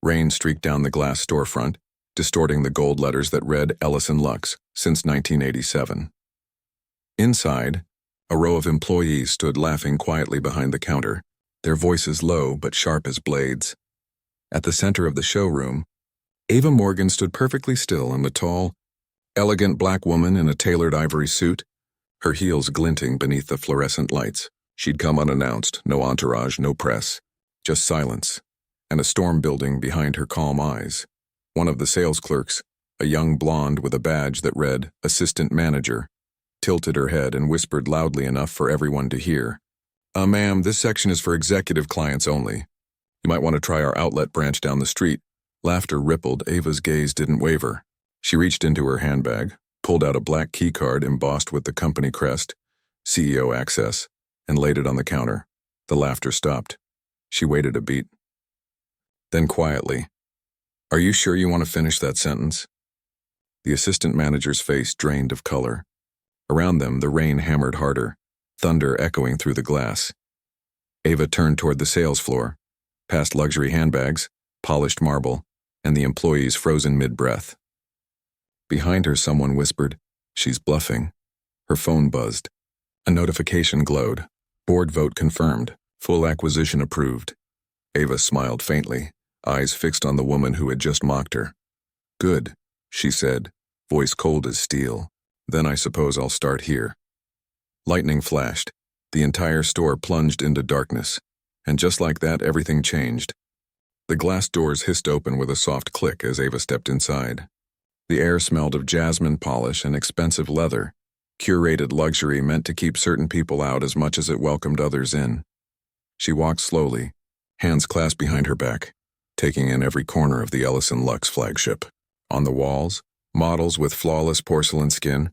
Rain streaked down the glass storefront, distorting the gold letters that read Ellison Lux since 1987. Inside, a row of employees stood laughing quietly behind the counter, their voices low but sharp as blades. At the center of the showroom, Ava Morgan stood perfectly still in the tall, elegant black woman in a tailored ivory suit, her heels glinting beneath the fluorescent lights. She'd come unannounced, no entourage, no press, just silence, and a storm building behind her calm eyes. One of the sales clerks, a young blonde with a badge that read Assistant Manager, tilted her head and whispered loudly enough for everyone to hear. Ma'am, this section is for executive clients only. You might want to try our outlet branch down the street." Laughter rippled. Ava's gaze didn't waver. She reached into her handbag, pulled out a black key card embossed with the company crest, CEO Access, and laid it on the counter. The laughter stopped. She waited a beat. Then quietly, "Are you sure you want to finish that sentence?" The assistant manager's face drained of color. Around them, the rain hammered harder, thunder echoing through the glass. Ava turned toward the sales floor, past luxury handbags, polished marble, and the employees frozen mid-breath. Behind her, someone whispered, "She's bluffing." Her phone buzzed. A notification glowed. Board vote confirmed. Full acquisition approved. Ava smiled faintly, eyes fixed on the woman who had just mocked her. "Good," she said, voice cold as steel. "Then I suppose I'll start here." Lightning flashed. The entire store plunged into darkness. And just like that, everything changed. The glass doors hissed open with a soft click as Ava stepped inside. The air smelled of jasmine polish and expensive leather, curated luxury meant to keep certain people out as much as it welcomed others in. She walked slowly, hands clasped behind her back, taking in every corner of the Ellison Lux flagship. On the walls, models with flawless porcelain skin.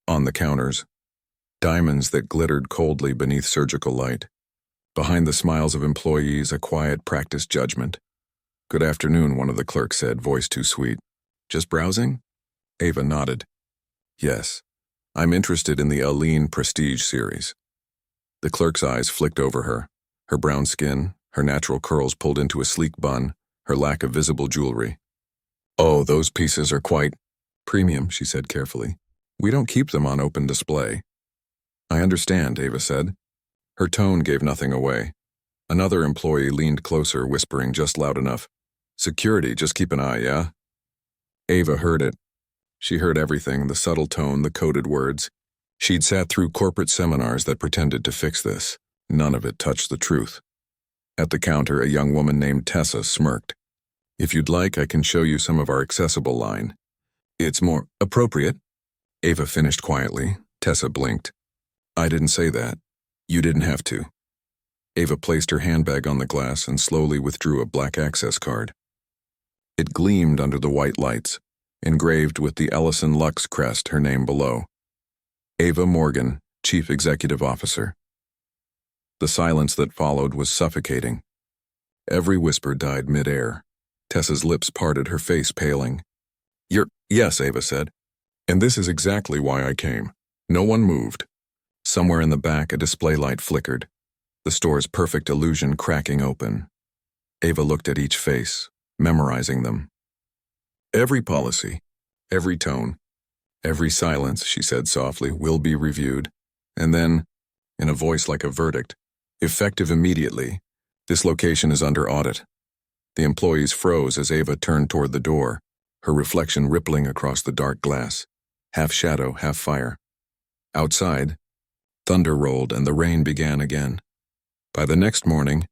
On the counters, diamonds that glittered coldly beneath surgical light. Behind the smiles of employees, a quiet, practiced judgment. "Good afternoon," one of the clerks said, voice too sweet. "Just browsing?" Ava nodded. "Yes, I'm interested in the Aline Prestige series." The clerk's eyes flicked over her, her brown skin, her natural curls pulled into a sleek bun, her lack of visible jewelry. "Oh, those pieces are quite premium," she said carefully. "We don't keep them on open display." "I understand," Ava said. Her tone gave nothing away. Another employee leaned closer, whispering just loud enough, "Security, just keep an eye, yeah?" Ava heard it. She heard everything, the subtle tone, the coded words. She'd sat through corporate seminars that pretended to fix this. None of it touched the truth. At the counter, a young woman named Tessa smirked. "If you'd like, I can show you some of our accessible line. It's more appropriate." Ava finished quietly. Tessa blinked. "I didn't say that. You didn't have to." Ava placed her handbag on the glass and slowly withdrew a black access card. It gleamed under the white lights, engraved with the Ellison Lux crest, her name below. Ava Morgan, Chief Executive Officer. The silence that followed was suffocating. Every whisper died mid-air. Tessa's lips parted, her face paling. Yes, Ava said. "And this is exactly why I came." No one moved. Somewhere in the back, a display light flickered, the store's perfect illusion cracking open. Ava looked at each face, memorizing them. "Every policy, every tone, every silence," she said softly, "will be reviewed." And then, in a voice like a verdict, "Effective immediately. This location is under audit." The employees froze as Ava turned toward the door, her reflection rippling across the dark glass, half shadow, half fire. Outside, thunder rolled and the rain began again. By the next morning,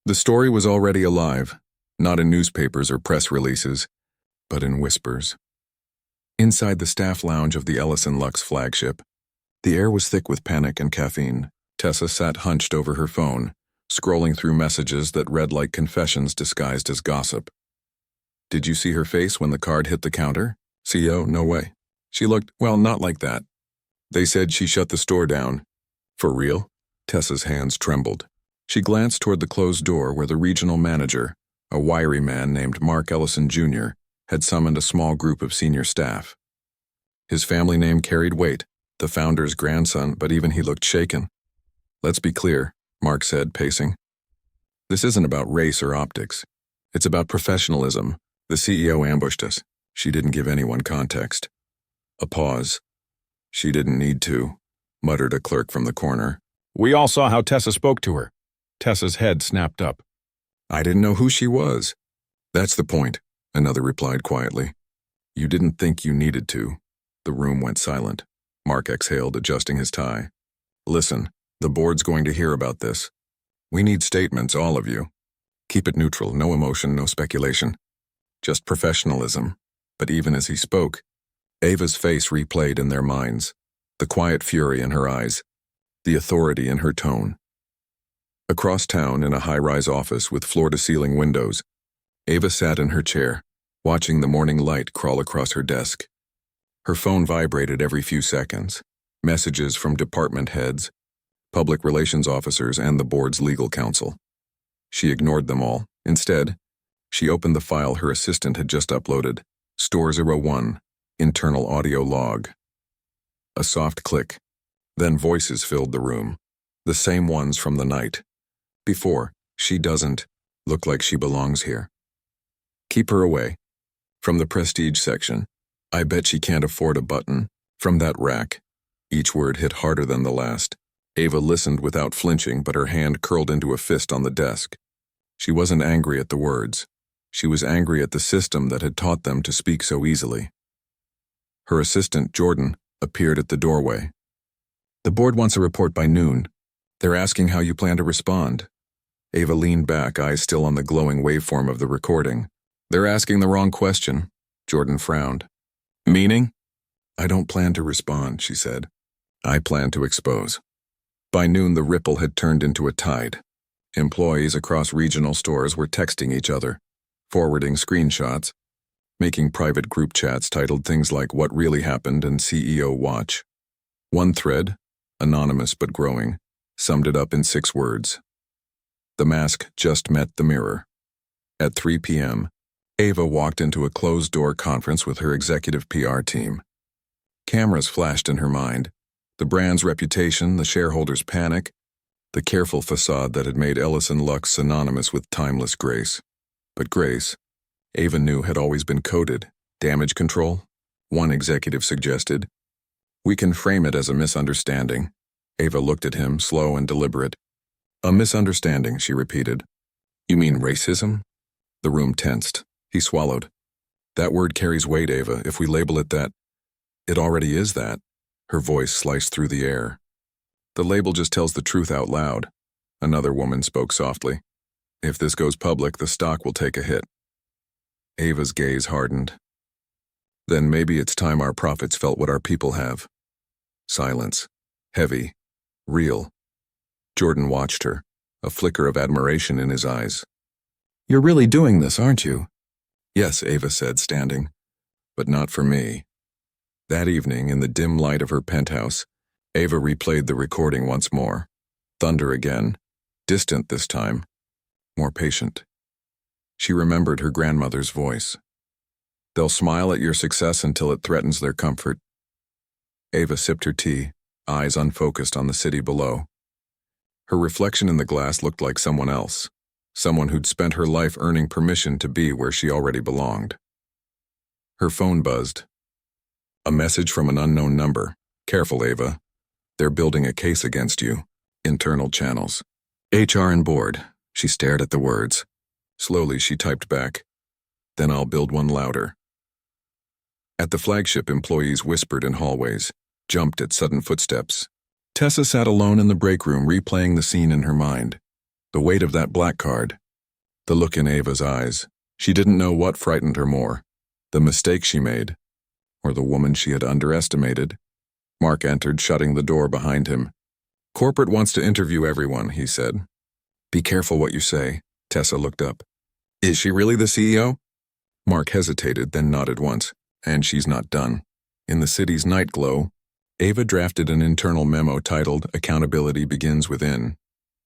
the story was already alive, not in newspapers or press releases, but in whispers. Inside the staff lounge of the Ellison Lux flagship, the air was thick with panic and caffeine. Tessa sat hunched over her phone, scrolling through messages that read like confessions disguised as gossip. "Did you see her face when the card hit the counter?" "CEO, no way. She looked, well, not like that. They said she shut the store down." "For real?" Tessa's hands trembled. She glanced toward the closed door where the regional manager, a wiry man named Mark Ellison Jr., had summoned a small group of senior staff. His family name carried weight, the founder's grandson, but even he looked shaken. "Let's be clear," Mark said, pacing. "This isn't about race or optics. It's about professionalism. The CEO ambushed us. She didn't give anyone context. A pause. She didn't need to, muttered a clerk from the corner. We all saw how Tessa spoke to her. Tessa's head snapped up. I didn't know who she was. That's the point, another replied quietly. You didn't think you needed to. The room went silent. Mark exhaled, adjusting his tie. Listen, the board's going to hear about this. We need statements, all of you. Keep it neutral, no emotion, no speculation. Just professionalism. But even as he spoke, Ava's face replayed in their minds, the quiet fury in her eyes, the authority in her tone. Across town, in a high-rise office with floor-to-ceiling windows, Ava sat in her chair, watching the morning light crawl across her desk. Her phone vibrated every few seconds. Messages from department heads, public relations officers, and the board's legal counsel. She ignored them all. Instead, she opened the file her assistant had just uploaded, Store 01, internal audio log. A soft click. Then voices filled the room, the same ones from the night. Before, she doesn't look like she belongs here. Keep her away. From the prestige section, I bet she can't afford a button. From that rack. Each word hit harder than the last. Ava listened without flinching, but her hand curled into a fist on the desk. She wasn't angry at the words. She was angry at the system that had taught them to speak so easily. Her assistant, Jordan, appeared at the doorway. The board wants a report by noon. They're asking how you plan to respond. Ava leaned back, eyes still on the glowing waveform of the recording. They're asking the wrong question. Jordan frowned. Meaning? I don't plan to respond, she said. I plan to expose. By noon, the ripple had turned into a tide. Employees across regional stores were texting each other, forwarding screenshots, making private group chats titled things like What Really Happened and CEO Watch. One thread, anonymous but growing, summed it up in 6 words. The mask just met the mirror. At 3 p.m., Ava walked into a closed-door conference with her executive PR team. Cameras flashed in her mind. The brand's reputation, the shareholders' panic, the careful facade that had made Ellison Lux synonymous with timeless grace. But grace, Ava knew, had always been coded. Damage control? One executive suggested. We can frame it as a misunderstanding. Ava looked at him, slow and deliberate. A misunderstanding, she repeated. You mean racism? The room tensed. He swallowed. That word carries weight, Ava. If we label it that, it already is that. Her voice sliced through the air. The label just tells the truth out loud. Another woman spoke softly. If this goes public, the stock will take a hit. Ava's gaze hardened. Then maybe it's time our prophets felt what our people have. Silence. Heavy. Real. Jordan watched her, a flicker of admiration in his eyes. You're really doing this, aren't you? Yes, Ava said, standing. But not for me. That evening, in the dim light of her penthouse, Ava replayed the recording once more. Thunder again. Distant this time. More patient. She remembered her grandmother's voice. They'll smile at your success until it threatens their comfort. Ava sipped her tea, eyes unfocused on the city below. Her reflection in the glass looked like someone else, someone who'd spent her life earning permission to be where she already belonged. Her phone buzzed. A message from an unknown number. Careful, Ava. They're building a case against you. Internal channels. HR and board. She stared at the words. Slowly, she typed back. Then I'll build one louder. At the flagship, employees whispered in hallways, jumped at sudden footsteps. Tessa sat alone in the break room, replaying the scene in her mind. The weight of that black card. The look in Ava's eyes. She didn't know what frightened her more. The mistake she made, or the woman she had underestimated. Mark entered, shutting the door behind him. Corporate wants to interview everyone, he said. Be careful what you say. Tessa looked up. Is she really the CEO? Mark hesitated, then nodded once. And she's not done. In the city's night glow, Ava drafted an internal memo titled Accountability Begins Within.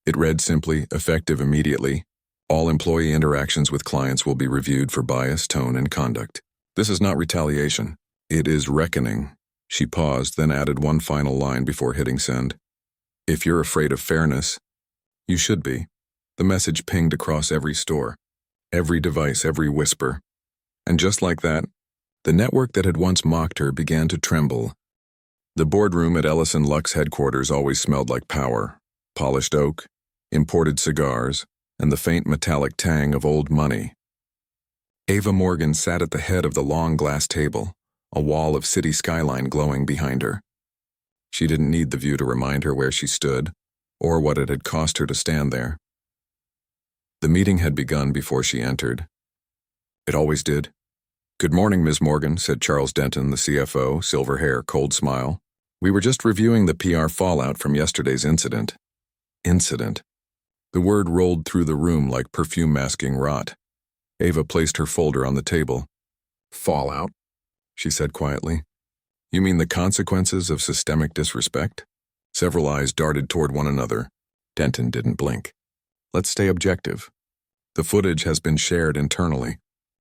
It read simply, effective immediately. All employee interactions with clients will be reviewed for bias, tone, and conduct. This is not retaliation. It is reckoning. She paused, then added one final line before hitting send. If you're afraid of fairness, you should be. The message pinged across every store. Every device, every whisper. And just like that, the network that had once mocked her began to tremble. The boardroom at Ellison Lux headquarters always smelled like power, polished oak, imported cigars, and the faint metallic tang of old money. Ava Morgan sat at the head of the long glass table, a wall of city skyline glowing behind her. She didn't need the view to remind her where she stood, or what it had cost her to stand there. The meeting had begun before she entered. It always did. "Good morning, Ms. Morgan," said Charles Denton, the CFO, silver hair, cold smile. "We were just reviewing the PR fallout from yesterday's incident." Incident. The word rolled through the room like perfume masking rot. Ava placed her folder on the table. "Fallout?" she said quietly. "You mean the consequences of systemic disrespect?" Several eyes darted toward one another. Denton didn't blink. "Let's stay objective. The footage has been shared internally.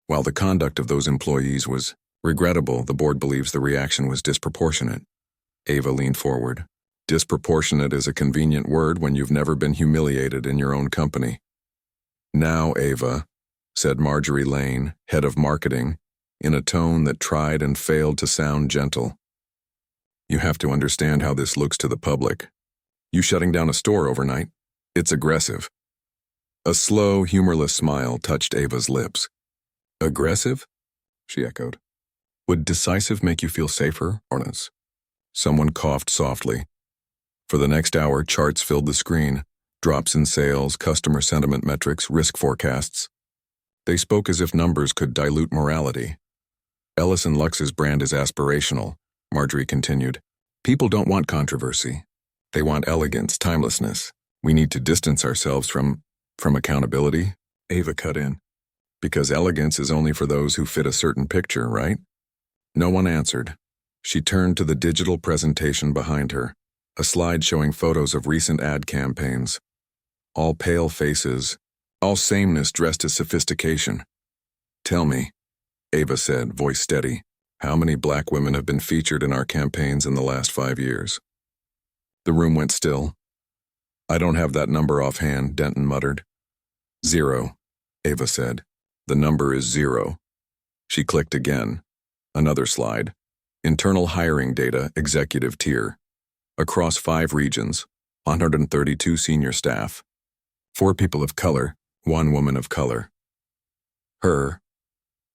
While the conduct of those employees was regrettable, the board believes the reaction was disproportionate." Ava leaned forward. "Disproportionate is a convenient word when you've never been humiliated in your own company." "Now, Ava," said Marjorie Lane, head of marketing, in a tone that tried and failed to sound gentle. "You have to understand how this looks to the public. You shutting down a store overnight? It's aggressive." A slow, humorless smile touched Ava's lips. "Aggressive?" she echoed. "Would decisive make you feel safer, Ornance?" Someone coughed softly. For the next hour, charts filled the screen. Drops in sales, customer sentiment metrics, risk forecasts. They spoke as if numbers could dilute morality. "Ellison Lux's brand is aspirational," Marjorie continued. "People don't want controversy. They want elegance, timelessness. We need to distance ourselves from accountability." Ava cut in. "Because elegance is only for those who fit a certain picture, right?" No one answered. She turned to the digital presentation behind her, a slide showing photos of recent ad campaigns. All pale faces, all sameness dressed as sophistication. "Tell me," Ava said, voice steady, "how many black women have been featured in our campaigns in the last 5 years?" The room went still. "I don't have that number offhand," Denton muttered. "0, Ava said. "The number is 0. She clicked again. Another slide. Internal hiring data, executive tier. Across 5 regions, 132 senior staff. 4 people of color, 1 woman of color. Her.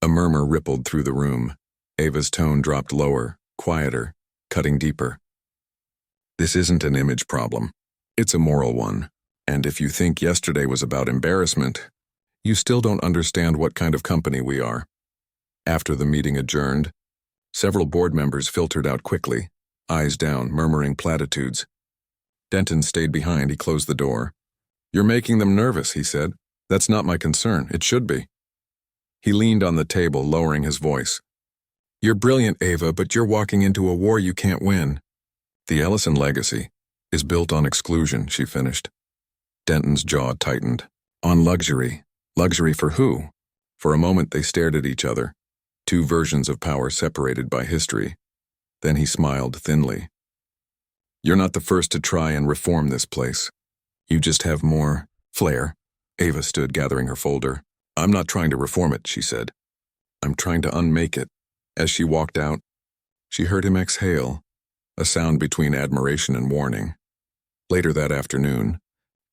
A murmur rippled through the room. Ava's tone dropped lower, quieter, cutting deeper. "This isn't an image problem. It's a moral one. And if you think yesterday was about embarrassment, you still don't understand what kind of company we are." After the meeting adjourned, several board members filtered out quickly, eyes down, murmuring platitudes. Denton stayed behind. He closed the door. "You're making them nervous," he said. "That's not my concern. It should be." He leaned on the table, lowering his voice. "You're brilliant, Ava, but you're walking into a war you can't win." "The Ellison legacy is built on exclusion," she finished. Denton's jaw tightened. "On luxury. Luxury for who?" For a moment they stared at each other, 2 versions of power separated by history. Then he smiled thinly. "You're not the first to try and reform this place. You just have more flair." Ava stood, gathering her folder. "I'm not trying to reform it," she said. "I'm trying to unmake it." As she walked out, she heard him exhale, a sound between admiration and warning. Later that afternoon,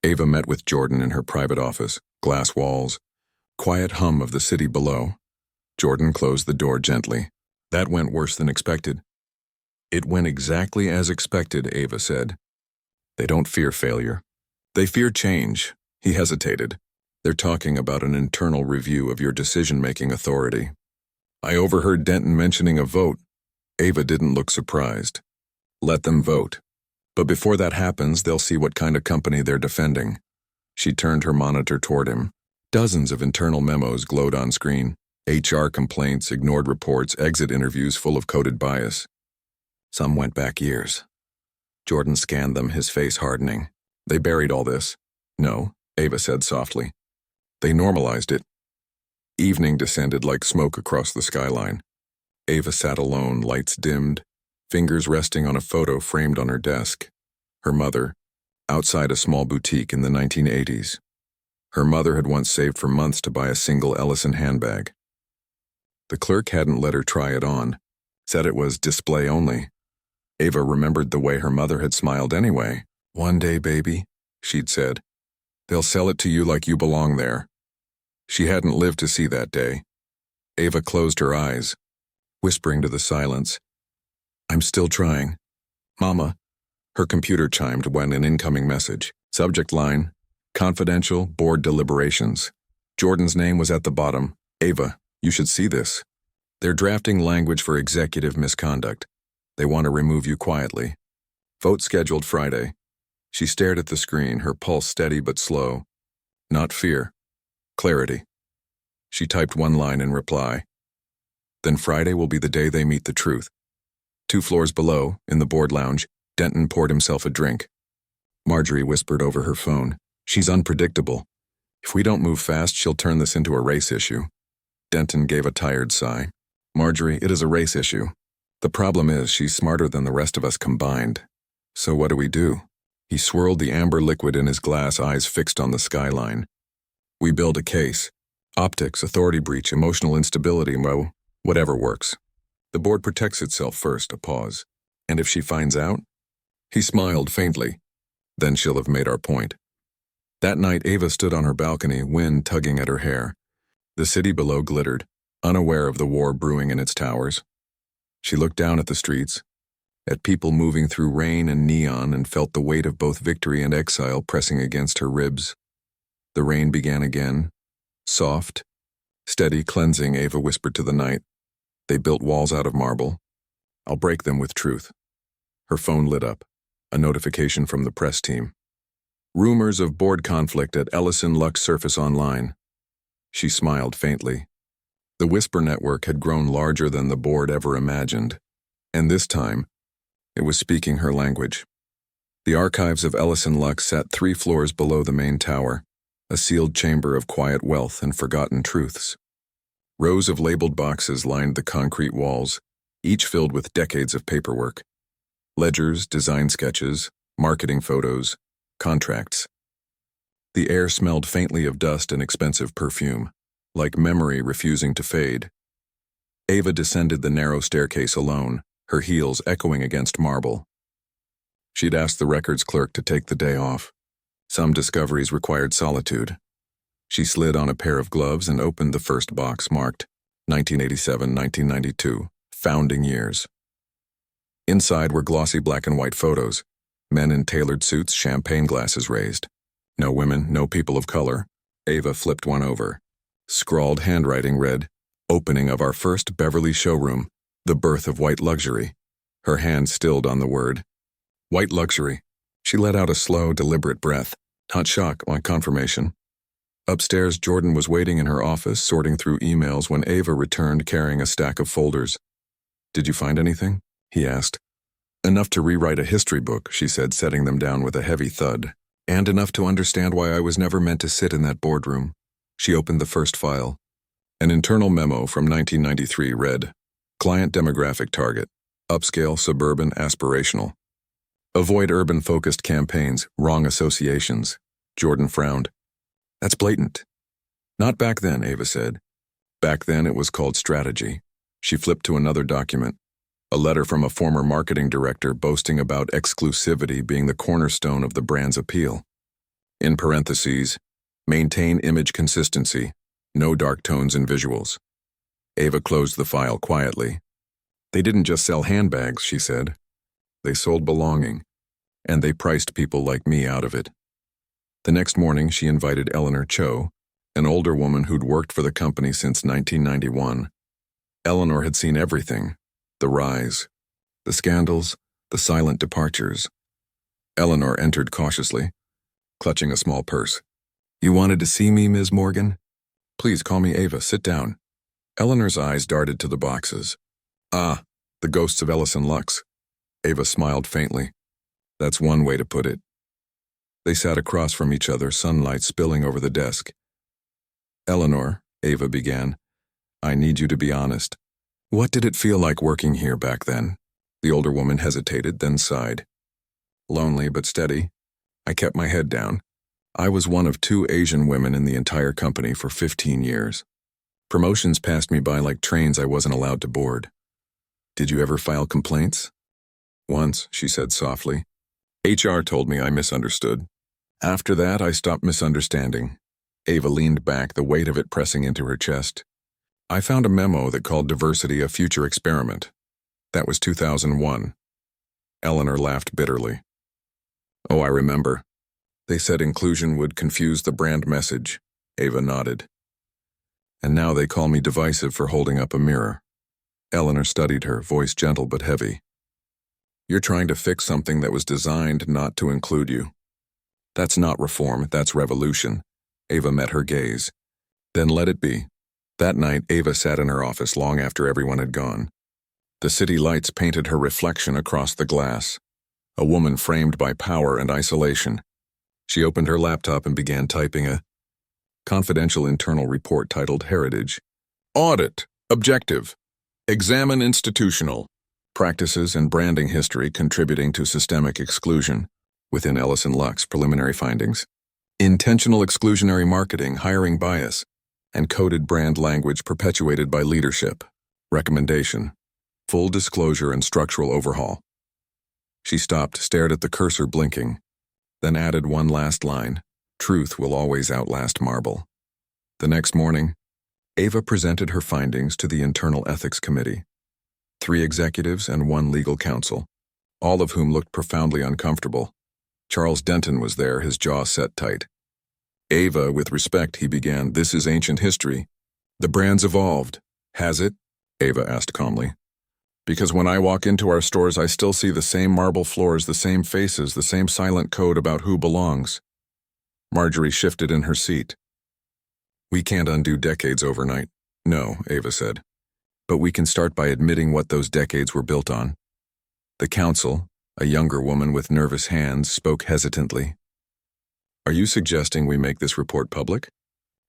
Ava met with Jordan in her private office, glass walls, quiet hum of the city below. Jordan closed the door gently. "That went worse than expected." "It went exactly as expected," Ava said. "They don't fear failure. They fear change." He hesitated. "They're talking about an internal review of your decision-making authority." "I overheard Denton mentioning a vote." Ava didn't look surprised. "Let them vote. But before that happens, they'll see what kind of company they're defending." She turned her monitor toward him. Dozens of internal memos glowed on screen. HR complaints, ignored reports, exit interviews full of coded bias. Some went back years. Jordan scanned them, his face hardening. "They buried all this." "No," Ava said softly. "They normalized it." Evening descended like smoke across the skyline. Ava sat alone, lights dimmed, fingers resting on a photo framed on her desk. Her mother, outside a small boutique in the 1980s. Her mother had once saved for months to buy a single Ellison handbag. The clerk hadn't let her try it on, said it was display only. Ava remembered the way her mother had smiled anyway. "One day, baby," she'd said. "They'll sell it to you like you belong there." She hadn't lived to see that day. Ava closed her eyes, whispering to the silence, "I'm still trying. Mama." Her computer chimed when an incoming message. Subject line, "Confidential board deliberations." Jordan's name was at the bottom. "Ava, you should see this. They're drafting language for executive misconduct. They want to remove you quietly. Vote scheduled Friday." She stared at the screen, her pulse steady but slow. Not fear. Clarity. She typed one line in reply. "Then Friday will be the day they meet the truth." 2 floors below, in the board lounge, Denton poured himself a drink. Marjorie whispered over her phone, "She's unpredictable. If we don't move fast, she'll turn this into a race issue." Denton gave a tired sigh. "Marjorie, it is a race issue. The problem is she's smarter than the rest of us combined. So what do we do?" He swirled the amber liquid in his glass, eyes fixed on the skyline. "We build a case. Optics, authority breach, emotional instability, well, whatever works. The board protects itself first." A pause. "And if she finds out?" He smiled faintly. "Then she'll have made our point." That night, Ava stood on her balcony, wind tugging at her hair. The city below glittered, unaware of the war brewing in its towers. She looked down at the streets, at people moving through rain and neon, and felt the weight of both victory and exile pressing against her ribs. The rain began again, soft, steady, cleansing. Ava whispered to the night. "They built walls out of marble. I'll break them with truth." Her phone lit up, a notification from the press team. "Rumors of board conflict at Ellison Lux surface online." She smiled faintly. The Whisper network had grown larger than the board ever imagined, and this time, it was speaking her language. The archives of Ellison Lux sat 3 floors below the main tower, a sealed chamber of quiet wealth and forgotten truths. Rows of labeled boxes lined the concrete walls, each filled with decades of paperwork. Ledgers, design sketches, marketing photos, contracts. The air smelled faintly of dust and expensive perfume, like memory refusing to fade. Ava descended the narrow staircase alone, her heels echoing against marble. She'd asked the records clerk to take the day off. Some discoveries required solitude. She slid on a pair of gloves and opened the first box marked 1987-1992, founding years. Inside were glossy black and white photos, men in tailored suits, champagne glasses raised. No women, no people of color. Ava flipped one over. Scrawled handwriting read, "Opening of our first Beverly showroom, the birth of white luxury." Her hand stilled on the word. White luxury. She let out a slow, deliberate breath, not shock, like confirmation. Upstairs, Jordan was waiting in her office, sorting through emails when Ava returned carrying a stack of folders. "Did you find anything?" he asked. "Enough to rewrite a history book," she said, setting them down with a heavy thud. "And enough to understand why I was never meant to sit in that boardroom." She opened the first file. An internal memo from 1993 read, "Client demographic target, upscale, suburban, aspirational. Avoid urban-focused campaigns, wrong associations." Jordan frowned. "That's blatant." "Not back then," Ava said. "Back then it was called strategy." She flipped to another document, a letter from a former marketing director boasting about exclusivity being the cornerstone of the brand's appeal. In parentheses, "Maintain image consistency, no dark tones in visuals." Ava closed the file quietly. "They didn't just sell handbags," she said. "They sold belonging, and they priced people like me out of it." The next morning, she invited Eleanor Cho, an older woman who'd worked for the company since 1991. Eleanor had seen everything, the rise, the scandals, the silent departures. Eleanor entered cautiously, clutching a small purse. "You wanted to see me, Ms. Morgan?" "Please call me Ava. Sit down." Eleanor's eyes darted to the boxes. "Ah, the ghosts of Ellison Lux." Ava smiled faintly. "That's one way to put it." They sat across from each other, sunlight spilling over the desk. "Eleanor," Ava began, "I need you to be honest. What did it feel like working here back then?" The older woman hesitated, then sighed. "Lonely but steady. I kept my head down. I was one of 2 Asian women in the entire company for 15 years. Promotions passed me by like trains I wasn't allowed to board. Did you ever file complaints? Once, she said softly. HR told me I misunderstood. After that, I stopped misunderstanding. Ava leaned back, the weight of it pressing into her chest. I found a memo that called diversity a future experiment. That was 2001. Eleanor laughed bitterly. Oh, I remember. They said inclusion would confuse the brand message. Ava nodded. And now they call me divisive for holding up a mirror. Eleanor studied her, voice gentle but heavy. You're trying to fix something that was designed not to include you. That's not reform, that's revolution. Ava met her gaze. Then let it be. That night, Ava sat in her office long after everyone had gone. The city lights painted her reflection across the glass. A woman framed by power and isolation. She opened her laptop and began typing a confidential internal report titled Heritage. Audit. Objective. Examine institutional practices and branding history contributing to systemic exclusion. Within Ellison Lux, preliminary findings. Intentional exclusionary marketing, hiring bias, and coded brand language perpetuated by leadership. Recommendation. Full disclosure and structural overhaul. She stopped, stared at the cursor blinking, then added one last line. Truth will always outlast marble. The next morning, Ava presented her findings to the Internal Ethics Committee. 3 executives and 1 legal counsel, all of whom looked profoundly uncomfortable. Charles Denton was there, his jaw set tight. Ava, with respect, he began, this is ancient history. The brand's evolved. Has it? Ava asked calmly. Because when I walk into our stores, I still see the same marble floors, the same faces, the same silent code about who belongs. Marjorie shifted in her seat. We can't undo decades overnight. No, Ava said. But we can start by admitting what those decades were built on. The counsel, a younger woman with nervous hands, spoke hesitantly. Are you suggesting we make this report public?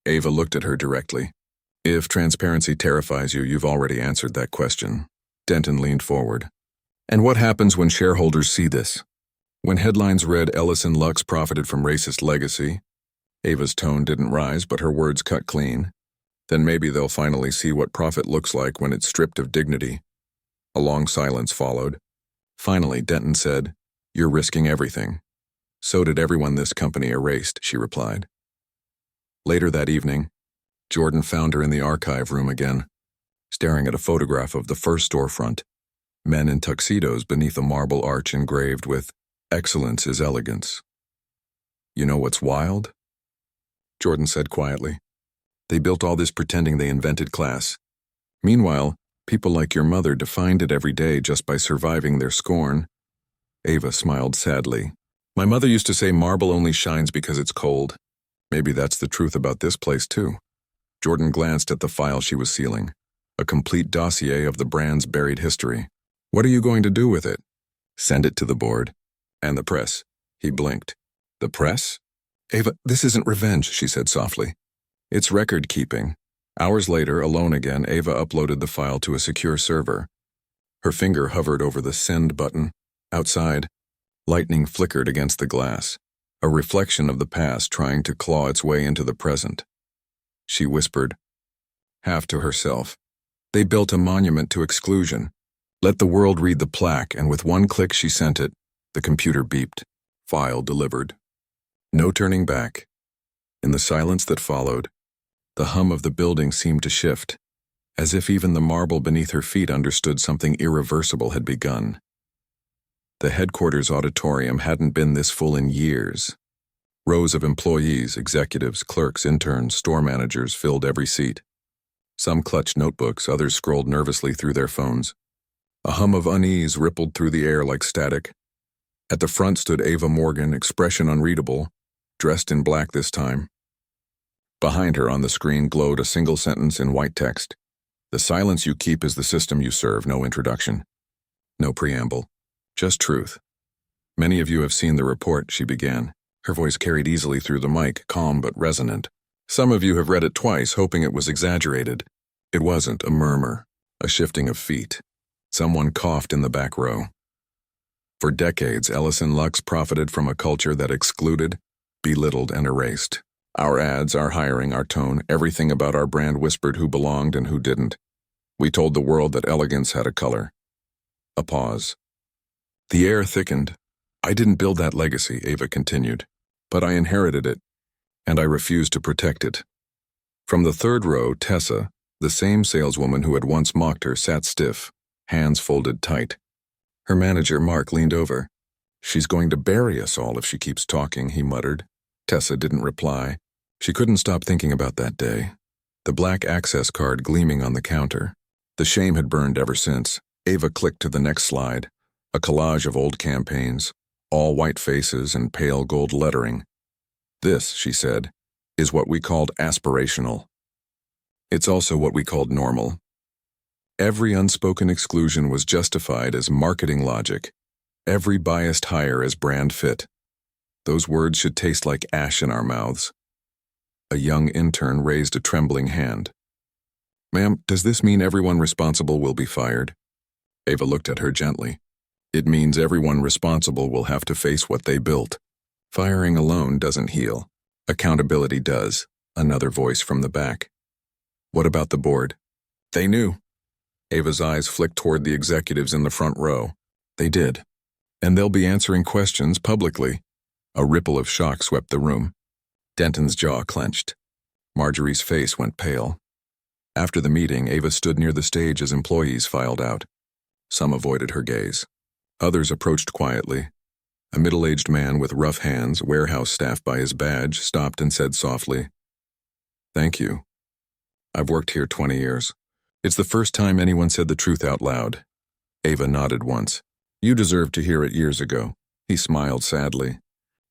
Ava looked at her directly. If transparency terrifies you, you've already answered that question. Denton leaned forward. And what happens when shareholders see this? When headlines read Ellison Lux profited from racist legacy? Ava's tone didn't rise, but her words cut clean. Then maybe they'll finally see what profit looks like when it's stripped of dignity. A long silence followed. Finally, Denton said, You're risking everything. So did everyone this company erased, she replied. Later that evening, Jordan found her in the archive room again, staring at a photograph of the first storefront, men in tuxedos beneath a marble arch engraved with, Excellence is elegance. You know what's wild? Jordan said quietly. They built all this pretending they invented class. Meanwhile, people like your mother defined it every day just by surviving their scorn. Ava smiled sadly. My mother used to say marble only shines because it's cold. Maybe that's the truth about this place too. Jordan glanced at the file she was sealing, a complete dossier of the brand's buried history. What are you going to do with it? Send it to the board. And the press. He blinked. The press? Ava, this isn't revenge, she said softly. It's record-keeping. Hours later, alone again, Ava uploaded the file to a secure server. Her finger hovered over the send button. Outside, lightning flickered against the glass, a reflection of the past trying to claw its way into the present. She whispered, half to herself, They built a monument to exclusion. Let the world read the plaque, and with one click she sent it. The computer beeped. File delivered. No turning back. In the silence that followed, the hum of the building seemed to shift, as if even the marble beneath her feet understood something irreversible had begun. The headquarters auditorium hadn't been this full in years. Rows of employees, executives, clerks, interns, store managers filled every seat. Some clutched notebooks, others scrolled nervously through their phones. A hum of unease rippled through the air like static. At the front stood Ava Morgan, expression unreadable, dressed in black this time. Behind her on the screen glowed a single sentence in white text. The silence you keep is the system you serve, no introduction. No preamble. Just truth. Many of you have seen the report, she began. Her voice carried easily through the mic, calm but resonant. Some of you have read it twice, hoping it was exaggerated. It wasn't, a murmur, a shifting of feet. Someone coughed in the back row. For decades, Ellison Lux profited from a culture that excluded, belittled and erased. Our ads, our hiring, our tone, everything about our brand whispered who belonged and who didn't. We told the world that elegance had a color. A pause. The air thickened. I didn't build that legacy, Ava continued, but I inherited it, and I refused to protect it. From the third row, Tessa, the same saleswoman who had once mocked her, sat stiff, hands folded tight. Her manager, Mark, leaned over. "She's going to bury us all if she keeps talking," he muttered. Tessa didn't reply. She couldn't stop thinking about that day. The black access card gleaming on the counter. The shame had burned ever since. Ava clicked to the next slide, a collage of old campaigns, all white faces and pale gold lettering. "This," she said, "is what we called aspirational. It's also what we called normal." Every unspoken exclusion was justified as marketing logic, every biased hire as brand fit. Those words should taste like ash in our mouths. A young intern raised a trembling hand. "Ma'am, does this mean everyone responsible will be fired?" Ava looked at her gently. "It means everyone responsible will have to face what they built. Firing alone doesn't heal. Accountability does," another voice from the back. "What about the board?" "They knew." Ava's eyes flicked toward the executives in the front row. "They did. And they'll be answering questions publicly." A ripple of shock swept the room. Denton's jaw clenched. Marjorie's face went pale. After the meeting, Ava stood near the stage as employees filed out. Some avoided her gaze. Others approached quietly. A middle-aged man with rough hands, warehouse staff by his badge, stopped and said softly, "Thank you. I've worked here 20 years. It's the first time anyone said the truth out loud." Ava nodded once. "You deserved to hear it years ago." He smiled sadly.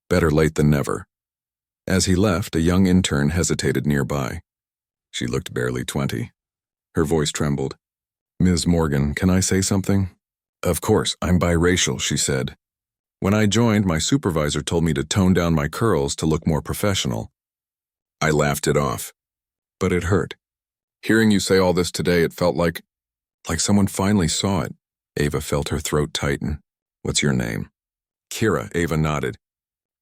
"Better late than never." As he left, a young intern hesitated nearby. She looked barely 20. Her voice trembled. "Ms. Morgan, can I say something?" "Of course, I'm biracial," she said. "When I joined, my supervisor told me to tone down my curls to look more professional. I laughed it off. But it hurt. Hearing you say all this today, it felt like someone finally saw it." Ava felt her throat tighten. "What's your name?" "Kira," Ava nodded.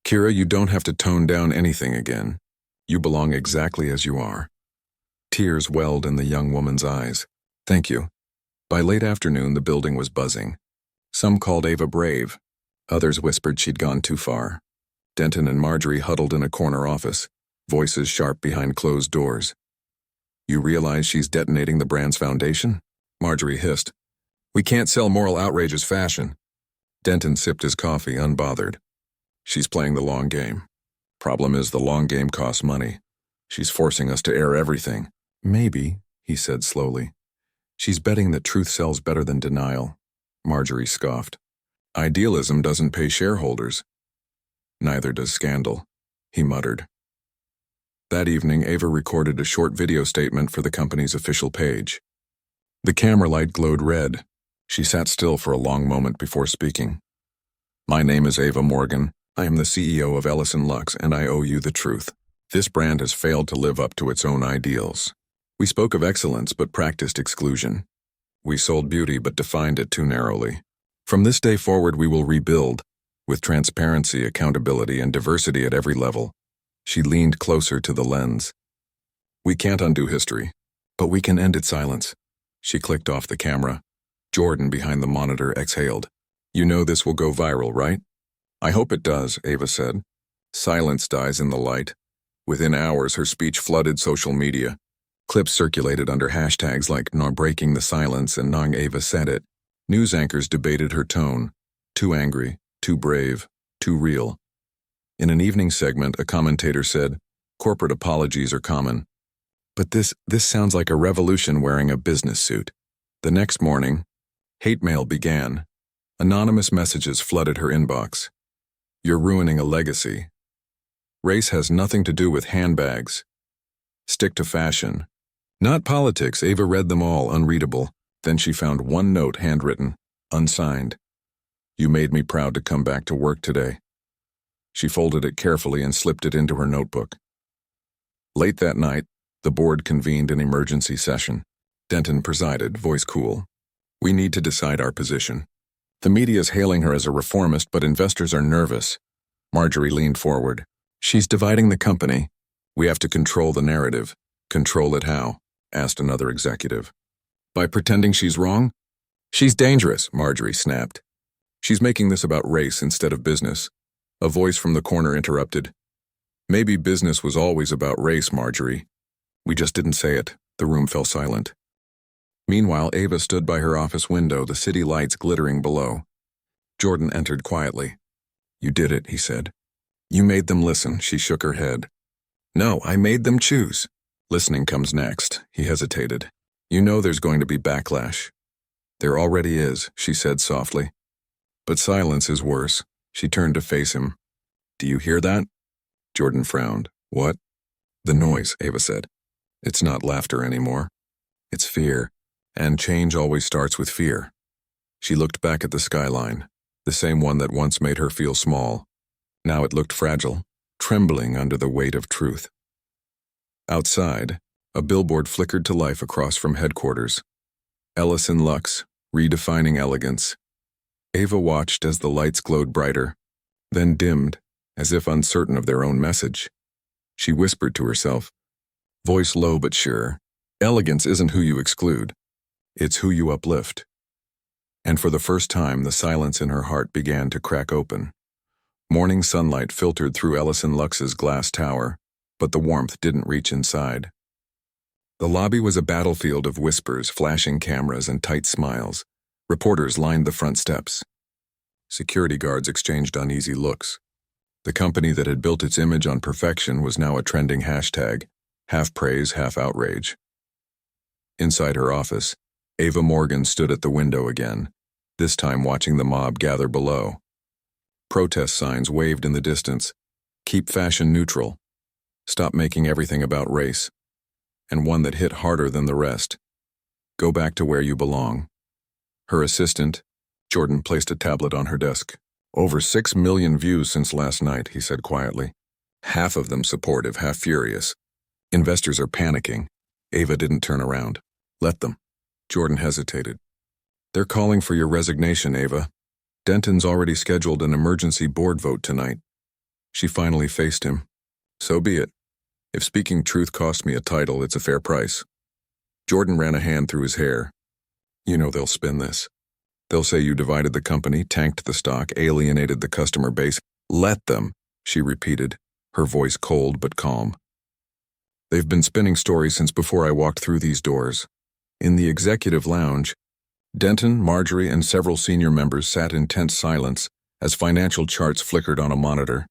"Kira, you don't have to tone down anything again. You belong exactly as you are." Tears welled in the young woman's eyes. "Thank you." By late afternoon, the building was buzzing. Some called Ava brave. Others whispered she'd gone too far. Denton and Marjorie huddled in a corner office, voices sharp behind closed doors. "You realize she's detonating the brand's foundation?" Marjorie hissed. "We can't sell moral outrage as fashion." Denton sipped his coffee, unbothered. "She's playing the long game. Problem is, the long game costs money. She's forcing us to air everything." "Maybe," he said slowly. "She's betting that truth sells better than denial." Marjorie scoffed. "Idealism doesn't pay shareholders." "Neither does scandal," he muttered. That evening, Ava recorded a short video statement for the company's official page. The camera light glowed red. She sat still for a long moment before speaking. "My name is Ava Morgan. I am the CEO of Ellison Lux, and I owe you the truth. This brand has failed to live up to its own ideals. We spoke of excellence but practiced exclusion. We sold beauty but defined it too narrowly. From this day forward, we will rebuild, with transparency, accountability, and diversity at every level." She leaned closer to the lens. "We can't undo history, but we can end its silence." She clicked off the camera. Jordan, behind the monitor, exhaled. "You know this will go viral, right?" "I hope it does," Ava said. Silence dies in the light. Within hours, her speech flooded social media. Clips circulated under hashtags like "Not Breaking the Silence" and "Nong Ava Said It." News anchors debated her tone. Too angry, too brave, too real. In an evening segment, a commentator said, "Corporate apologies are common. But this sounds like a revolution wearing a business suit." The next morning, hate mail began. Anonymous messages flooded her inbox. "You're ruining a legacy. Race has nothing to do with handbags. Stick to fashion." Not politics. Ava read them all, unreadable. Then she found one note, handwritten, unsigned. "You made me proud to come back to work today." She folded it carefully and slipped it into her notebook. Late that night, the board convened an emergency session. Denton presided, voice cool. "We need to decide our position. The media is hailing her as a reformist, but investors are nervous." Marjorie leaned forward. She's dividing the company. We have to control the narrative. Control it how? Asked another executive. By pretending she's wrong? She's dangerous, Marjorie snapped. She's making this about race instead of business. A voice from the corner interrupted. Maybe business was always about race, Marjorie. We just didn't say it. The room fell silent. Meanwhile, Ava stood by her office window, the city lights glittering below. Jordan entered quietly. You did it, he said. You made them listen, she shook her head. No, I made them choose. Listening comes next, he hesitated. You know there's going to be backlash. There already is, she said softly. But silence is worse. She turned to face him. Do you hear that? Jordan frowned. What? The noise, Ava said. It's not laughter anymore. It's fear, and change always starts with fear. She looked back at the skyline, the same one that once made her feel small. Now it looked fragile, trembling under the weight of truth. Outside, a billboard flickered to life across from headquarters. Ellison Lux, redefining elegance. Ava watched as the lights glowed brighter, then dimmed, as if uncertain of their own message. She whispered to herself, voice low but sure, elegance isn't who you exclude, it's who you uplift. And for the first time, the silence in her heart began to crack open. Morning sunlight filtered through Ellison Lux's glass tower, but the warmth didn't reach inside. The lobby was a battlefield of whispers, flashing cameras, and tight smiles. Reporters lined the front steps. Security guards exchanged uneasy looks. The company that had built its image on perfection was now a trending hashtag, half praise, half outrage. Inside her office, Ava Morgan stood at the window again, this time watching the mob gather below. Protest signs waved in the distance. Keep fashion neutral. Stop making everything about race. And one that hit harder than the rest. Go back to where you belong. Her assistant, Jordan, placed a tablet on her desk. Over 6 million views since last night, he said quietly. Half of them supportive, half furious. Investors are panicking. Ava didn't turn around. Let them. Jordan hesitated. They're calling for your resignation, Ava. Denton's already scheduled an emergency board vote tonight. She finally faced him. So be it. If speaking truth cost me a title, it's a fair price. Jordan ran a hand through his hair. You know they'll spin this. They'll say you divided the company, tanked the stock, alienated the customer base. Let them, she repeated, her voice cold but calm. They've been spinning stories since before I walked through these doors. In the executive lounge, Denton, Marjorie, and several senior members sat in tense silence as financial charts flickered on a monitor.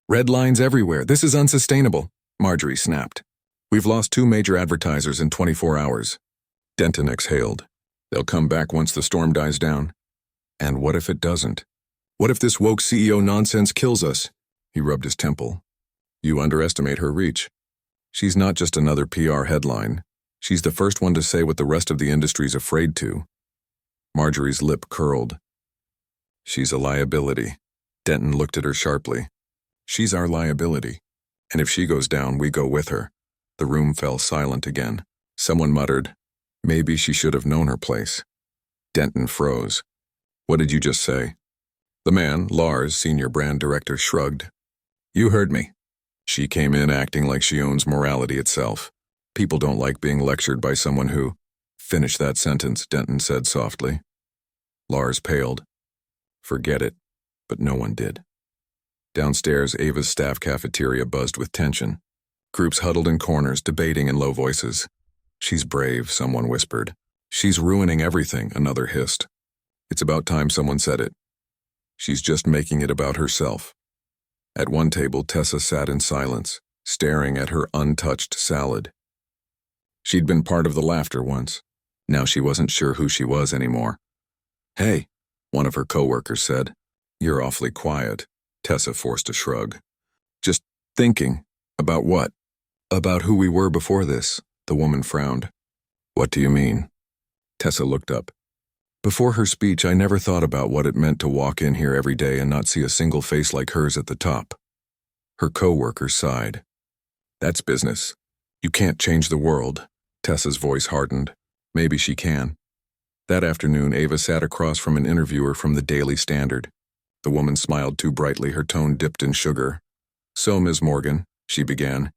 Red lines everywhere. This is unsustainable, Marjorie snapped. We've lost 2 major advertisers in 24 hours. Denton exhaled. They'll come back once the storm dies down. And what if it doesn't? What if this woke CEO nonsense kills us? He rubbed his temple. You underestimate her reach. She's not just another PR headline. She's the first one to say what the rest of the industry's afraid to. Marjorie's lip curled. She's a liability. Denton looked at her sharply. She's our liability. And if she goes down, we go with her. The room fell silent again. Someone muttered, maybe she should have known her place. Denton froze. What did you just say? The man, Lars, senior brand director, shrugged. You heard me. She came in acting like she owns morality itself. People don't like being lectured by someone who... Finish that sentence, Denton said softly. Lars paled. Forget it. But no one did. Downstairs, Ava's staff cafeteria buzzed with tension. Groups huddled in corners, debating in low voices. She's brave, someone whispered. She's ruining everything, another hissed. It's about time someone said it. She's just making it about herself. At one table, Tessa sat in silence, staring at her untouched salad. She'd been part of the laughter once. Now she wasn't sure who she was anymore. Hey, one of her coworkers said. You're awfully quiet. Tessa forced a shrug. Just thinking. About what? About who we were before this, the woman frowned. What do you mean? Tessa looked up. Before her speech, I never thought about what it meant to walk in here every day and not see a single face like hers at the top. Her coworker sighed. That's business. You can't change the world. Tessa's voice hardened. Maybe she can. That afternoon, Ava sat across from an interviewer from the Daily Standard. The woman smiled too brightly, her tone dipped in sugar. So, Ms. Morgan, she began,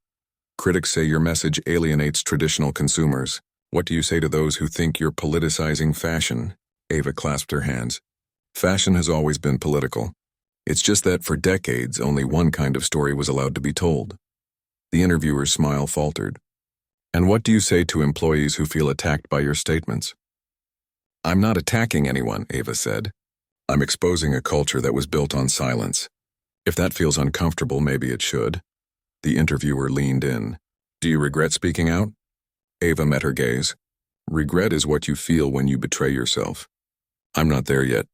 critics say your message alienates traditional consumers. What do you say to those who think you're politicizing fashion? Ava clasped her hands. Fashion has always been political. It's just that for decades, only one kind of story was allowed to be told. The interviewer's smile faltered. And what do you say to employees who feel attacked by your statements? I'm not attacking anyone, Ava said. I'm exposing a culture that was built on silence. If that feels uncomfortable, maybe it should. The interviewer leaned in. Do you regret speaking out? Ava met her gaze. Regret is what you feel when you betray yourself. I'm not there yet.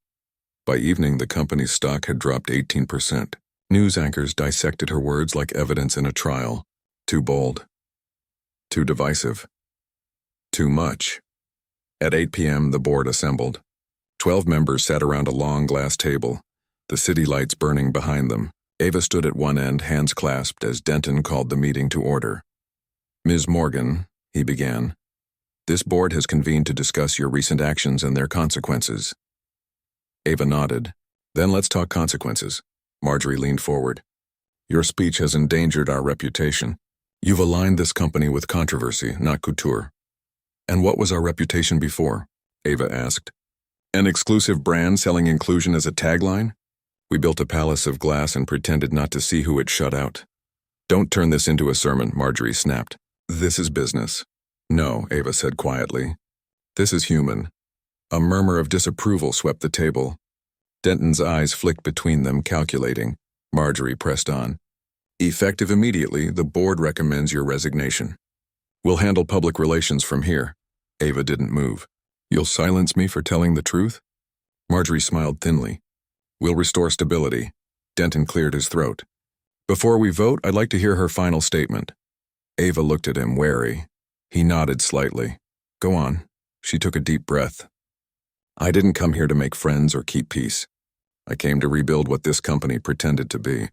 By evening, the company's stock had dropped 18%. News anchors dissected her words like evidence in a trial. Too bold. Too divisive. Too much. At 8 p.m., the board assembled. 12 members sat around a long glass table, the city lights burning behind them. Ava stood at one end, hands clasped, as Denton called the meeting to order. Ms. Morgan, he began, this board has convened to discuss your recent actions and their consequences. Ava nodded. Then let's talk consequences. Marjorie leaned forward. Your speech has endangered our reputation. You've aligned this company with controversy, not couture. And what was our reputation before? Ava asked. An exclusive brand selling inclusion as a tagline? We built a palace of glass and pretended not to see who it shut out. Don't turn this into a sermon, Marjorie snapped. This is business. No, Ava said quietly. This is human. A murmur of disapproval swept the table. Denton's eyes flicked between them, calculating. Marjorie pressed on. Effective immediately, the board recommends your resignation. We'll handle public relations from here. Ava didn't move. You'll silence me for telling the truth? Marjorie smiled thinly. We'll restore stability. Denton cleared his throat. Before we vote, I'd like to hear her final statement. Ava looked at him, wary. He nodded slightly. Go on. She took a deep breath. I didn't come here to make friends or keep peace. I came to rebuild what this company pretended to be.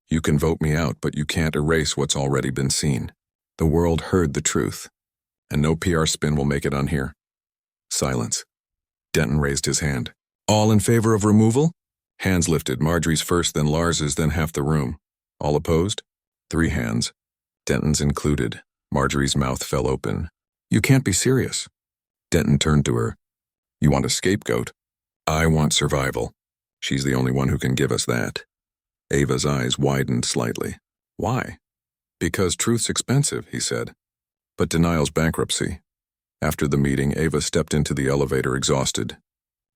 You can vote me out, but you can't erase what's already been seen. The world heard the truth, and no PR spin will make it unhear. Silence. Denton raised his hand. All in favor of removal? Hands lifted, Marjorie's first, then Lars's, then half the room. All opposed? 3 hands. Denton's included. Marjorie's mouth fell open. You can't be serious. Denton turned to her. You want a scapegoat? I want survival. She's the only one who can give us that. Ava's eyes widened slightly. Why? Because truth's expensive, he said. But denial's bankruptcy. After the meeting, Ava stepped into the elevator exhausted.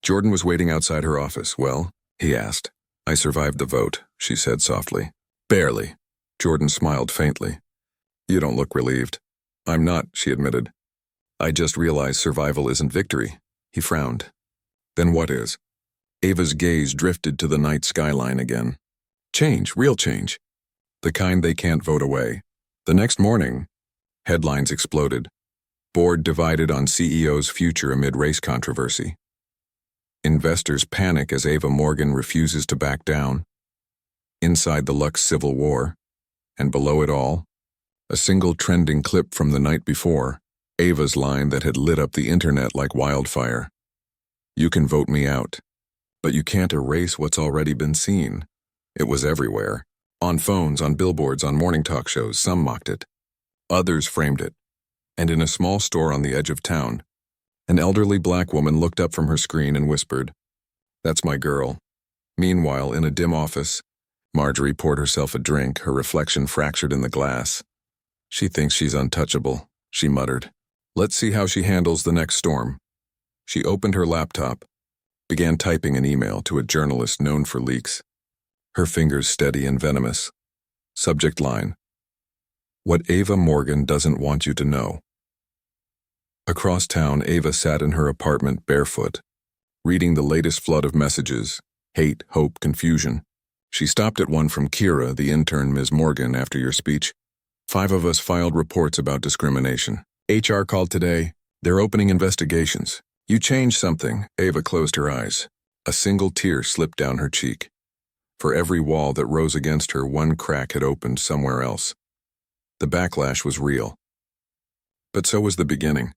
Jordan was waiting outside her office. Well, he asked. I survived the vote, she said softly. Barely. Jordan smiled faintly. You don't look relieved. I'm not, she admitted. I just realized survival isn't victory. He frowned. Then what is? Ava's gaze drifted to the night skyline again. Change, real change. The kind they can't vote away. The next morning, headlines exploded. Board divided on CEO's future amid race controversy. Investors panic as Ava Morgan refuses to back down. Inside the Lux Civil War, and below it all, a single trending clip from the night before, Ava's line that had lit up the internet like wildfire. You can vote me out, but you can't erase what's already been seen. It was everywhere. On phones, on billboards, on morning talk shows, some mocked it. Others framed it. And in a small store on the edge of town, an elderly black woman looked up from her screen and whispered, That's my girl. Meanwhile, in a dim office, Marjorie poured herself a drink, her reflection fractured in the glass. She thinks she's untouchable, she muttered. Let's see how she handles the next storm. She opened her laptop, began typing an email to a journalist known for leaks. Her fingers steady and venomous. Subject line. What Ava Morgan doesn't want you to know. Across town, Ava sat in her apartment barefoot, reading the latest flood of messages, hate, hope, confusion. She stopped at one from Kira, the intern, Ms. Morgan, after your speech. 5 of us filed reports about discrimination. HR called today. They're opening investigations. You changed something. Ava closed her eyes. A single tear slipped down her cheek. For every wall that rose against her, one crack had opened somewhere else. The backlash was real. But so was the beginning.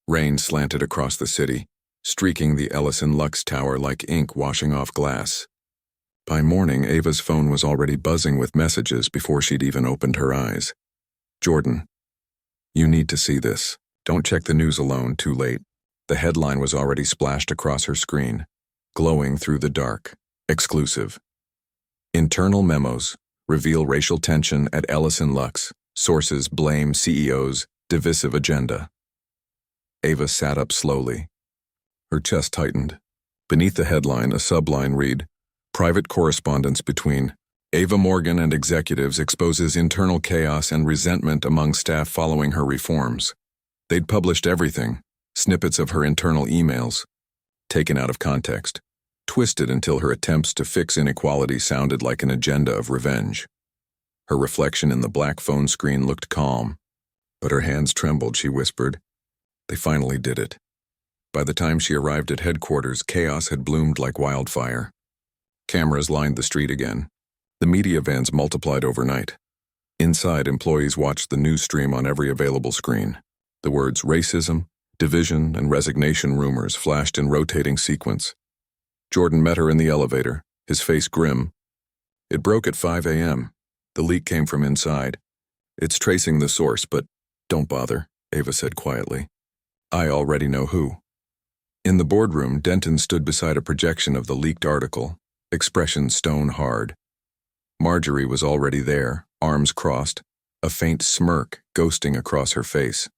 Rain slanted across the city, streaking the Ellison Lux Tower like ink washing off glass. By morning, Ava's phone was already buzzing with messages before she'd even opened her eyes. Jordan, you need to see this. Don't check the news alone, too late. The headline was already splashed across her screen, glowing through the dark. Exclusive. Internal memos reveal racial tension at Ellison Lux. Sources blame CEO's divisive agenda. Ava sat up slowly. Her chest tightened. Beneath the headline, a subline read, "Private correspondence between Ava Morgan and executives exposes internal chaos and resentment among staff following her reforms." They'd published everything, snippets of her internal emails, taken out of context, twisted until her attempts to fix inequality sounded like an agenda of revenge. Her reflection in the black phone screen looked calm, but her hands trembled. She whispered, "They finally did it." By the time she arrived at headquarters, chaos had bloomed like wildfire. Cameras lined the street again. The media vans multiplied overnight. Inside, employees watched the news stream on every available screen. The words racism, division, and resignation rumors flashed in rotating sequence. Jordan met her in the elevator, his face grim. "It broke at 5 a.m. The leak came from inside. It's tracing the source, but don't bother," Ava said quietly. "I already know who." In the boardroom, Denton stood beside a projection of the leaked article, expression stone hard. Marjorie was already there, arms crossed, a faint smirk ghosting across her face.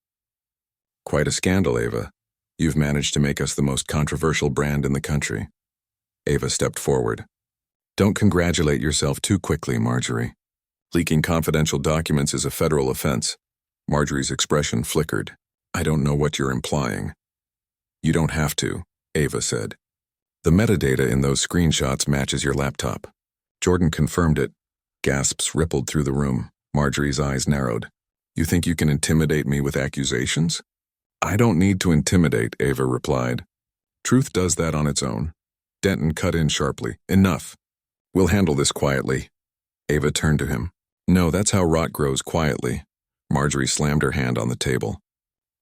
"Quite a scandal, Ava. You've managed to make us the most controversial brand in the country." Ava stepped forward. "Don't congratulate yourself too quickly, Marjorie. Leaking confidential documents is a federal offense." Marjorie's expression flickered. "I don't know what you're implying." "You don't have to," Ava said. "The metadata in those screenshots matches your laptop." Jordan confirmed it. Gasps rippled through the room. Marjorie's eyes narrowed. "You think you can intimidate me with accusations?" "I don't need to intimidate," Ava replied. "Truth does that on its own." Denton cut in sharply. "Enough. We'll handle this quietly." Ava turned to him. "No, that's how rot grows, quietly." Marjorie slammed her hand on the table.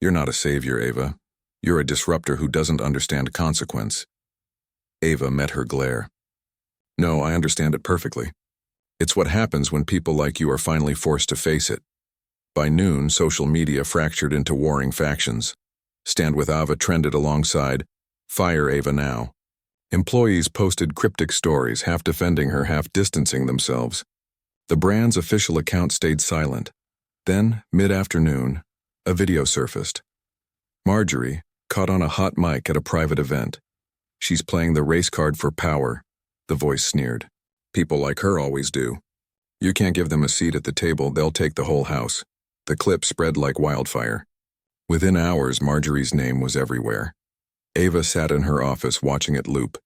"You're not a savior, Ava. You're a disruptor who doesn't understand consequence." Ava met her glare. "No, I understand it perfectly. It's what happens when people like you are finally forced to face it." By noon, social media fractured into warring factions. Stand with Ava trended alongside Fire Ava Now. Employees posted cryptic stories, half defending her, half distancing themselves. The brand's official account stayed silent. Then, mid-afternoon, a video surfaced. Marjorie, caught on a hot mic at a private event. "She's playing the race card for power," the voice sneered. "People like her always do. You can't give them a seat at the table, they'll take the whole house." The clip spread like wildfire. Within hours, Marjorie's name was everywhere. Ava sat in her office watching it loop,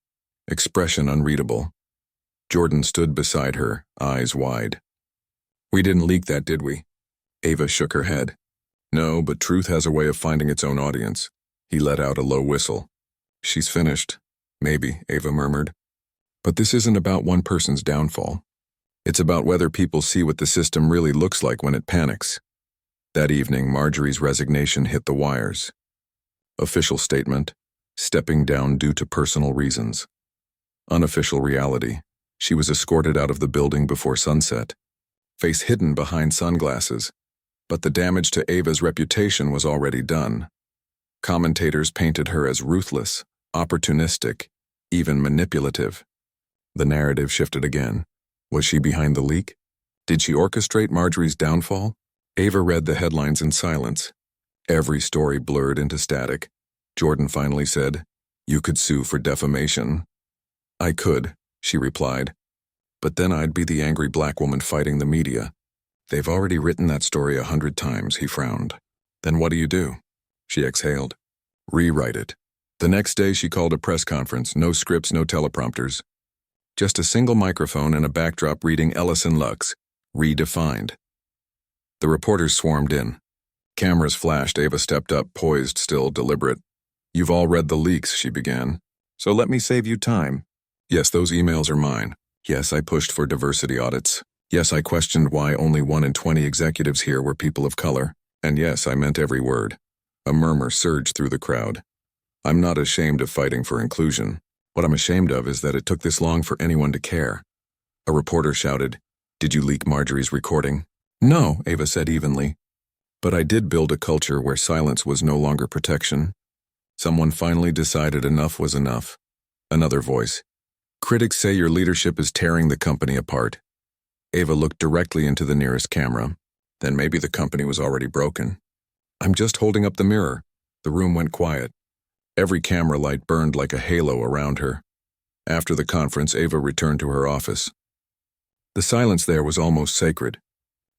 expression unreadable. Jordan stood beside her, eyes wide. "We didn't leak that, did we?" Ava shook her head. "No, but truth has a way of finding its own audience." He let out a low whistle. "She's finished." "Maybe," Ava murmured. "But this isn't about one person's downfall. It's about whether people see what the system really looks like when it panics." That evening, Marjorie's resignation hit the wires. Official statement, stepping down due to personal reasons. Unofficial reality, she was escorted out of the building before sunset, face hidden behind sunglasses. But the damage to Ava's reputation was already done. Commentators painted her as ruthless, opportunistic, even manipulative. The narrative shifted again. Was she behind the leak? Did she orchestrate Marjorie's downfall? Ava read the headlines in silence. Every story blurred into static. Jordan finally said, "You could sue for defamation." "I could," she replied. "But then I'd be the angry black woman fighting the media." "They've already written that story 100 times, he frowned. "Then what do you do?" She exhaled. "Rewrite it." The next day she called a press conference, no scripts, no teleprompters. Just a single microphone and a backdrop reading Ellison Lux, redefined. The reporters swarmed in. Cameras flashed. Ava stepped up, poised, still, deliberate. "You've all read the leaks," she began. "So let me save you time." "Yes, those emails are mine. Yes, I pushed for diversity audits. Yes, I questioned why only 1 in 20 executives here were people of color. And yes, I meant every word." A murmur surged through the crowd. "I'm not ashamed of fighting for inclusion." What I'm ashamed of is that it took this long for anyone to care. A reporter shouted, "Did you leak Marjorie's recording?" "No," Ava said evenly. "But I did build a culture where silence was no longer protection. Someone finally decided enough was enough." Another voice. "Critics say your leadership is tearing the company apart." Ava looked directly into the nearest camera. Then maybe the company was already broken. "I'm just holding up the mirror." The room went quiet. Every camera light burned like a halo around her. After the conference, Ava returned to her office. The silence there was almost sacred.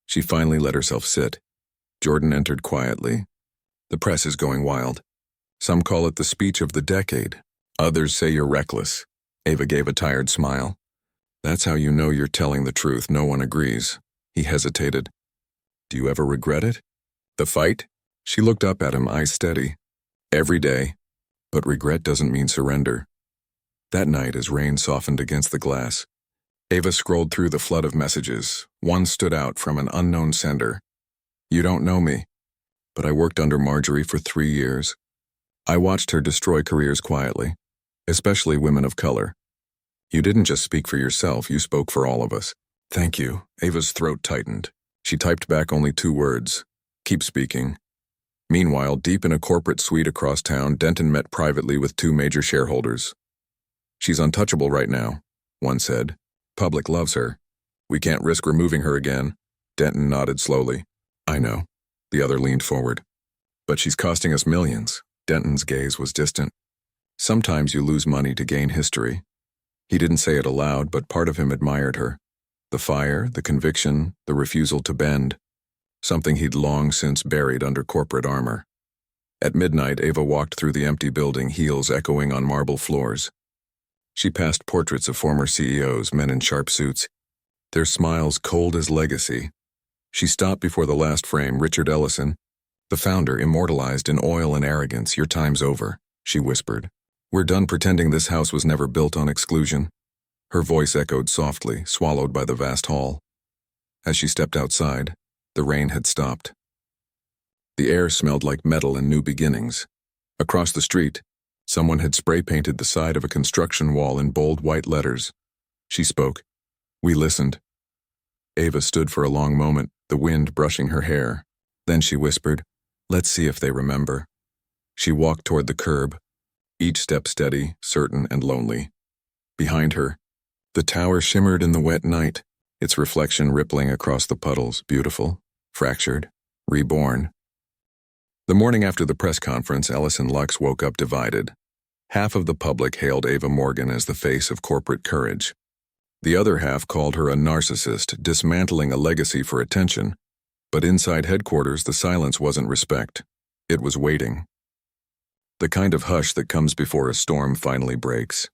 She finally let herself sit. Jordan entered quietly. "The press is going wild. Some call it the speech of the decade. Others say you're reckless." Ava gave a tired smile. "That's how you know you're telling the truth. No one agrees." He hesitated. "Do you ever regret it?" "The fight?" She looked up at him, eyes steady. "Every day. But regret doesn't mean surrender." That night, as rain softened against the glass, Ava scrolled through the flood of messages. One stood out from an unknown sender. "You don't know me, but I worked under Marjorie for 3 years. I watched her destroy careers quietly, especially women of color. You didn't just speak for yourself, you spoke for all of us." "Thank you." Ava's throat tightened. She typed back only 2 words. "Keep speaking." Meanwhile, deep in a corporate suite across town, Denton met privately with 2 major shareholders. "She's untouchable right now," one said. "Public loves her. We can't risk removing her again." Denton nodded slowly. "I know." The other leaned forward. "But she's costing us millions." Denton's gaze was distant. "Sometimes you lose money to gain history." He didn't say it aloud, but part of him admired her. The fire, the conviction, the refusal to bend. Something he'd long since buried under corporate armor. At midnight, Ava walked through the empty building, heels echoing on marble floors. She passed portraits of former CEOs, men in sharp suits, their smiles cold as legacy. She stopped before the last frame, Richard Ellison, the founder, immortalized in oil and arrogance. "Your time's over," she whispered. "We're done pretending this house was never built on exclusion." Her voice echoed softly, swallowed by the vast hall. As she stepped outside, the rain had stopped. The air smelled like metal and new beginnings. Across the street, someone had spray-painted the side of a construction wall in bold white letters. She spoke. We listened. Ava stood for a long moment, the wind brushing her hair. Then she whispered, "Let's see if they remember." She walked toward the curb, each step steady, certain, and lonely. Behind her, the tower shimmered in the wet night, its reflection rippling across the puddles, beautiful, fractured, reborn. The morning after the press conference, Ellison Lux woke up divided. Half of the public hailed Ava Morgan as the face of corporate courage. The other half called her a narcissist, dismantling a legacy for attention. But inside headquarters, the silence wasn't respect. It was waiting. The kind of hush that comes before a storm finally breaks.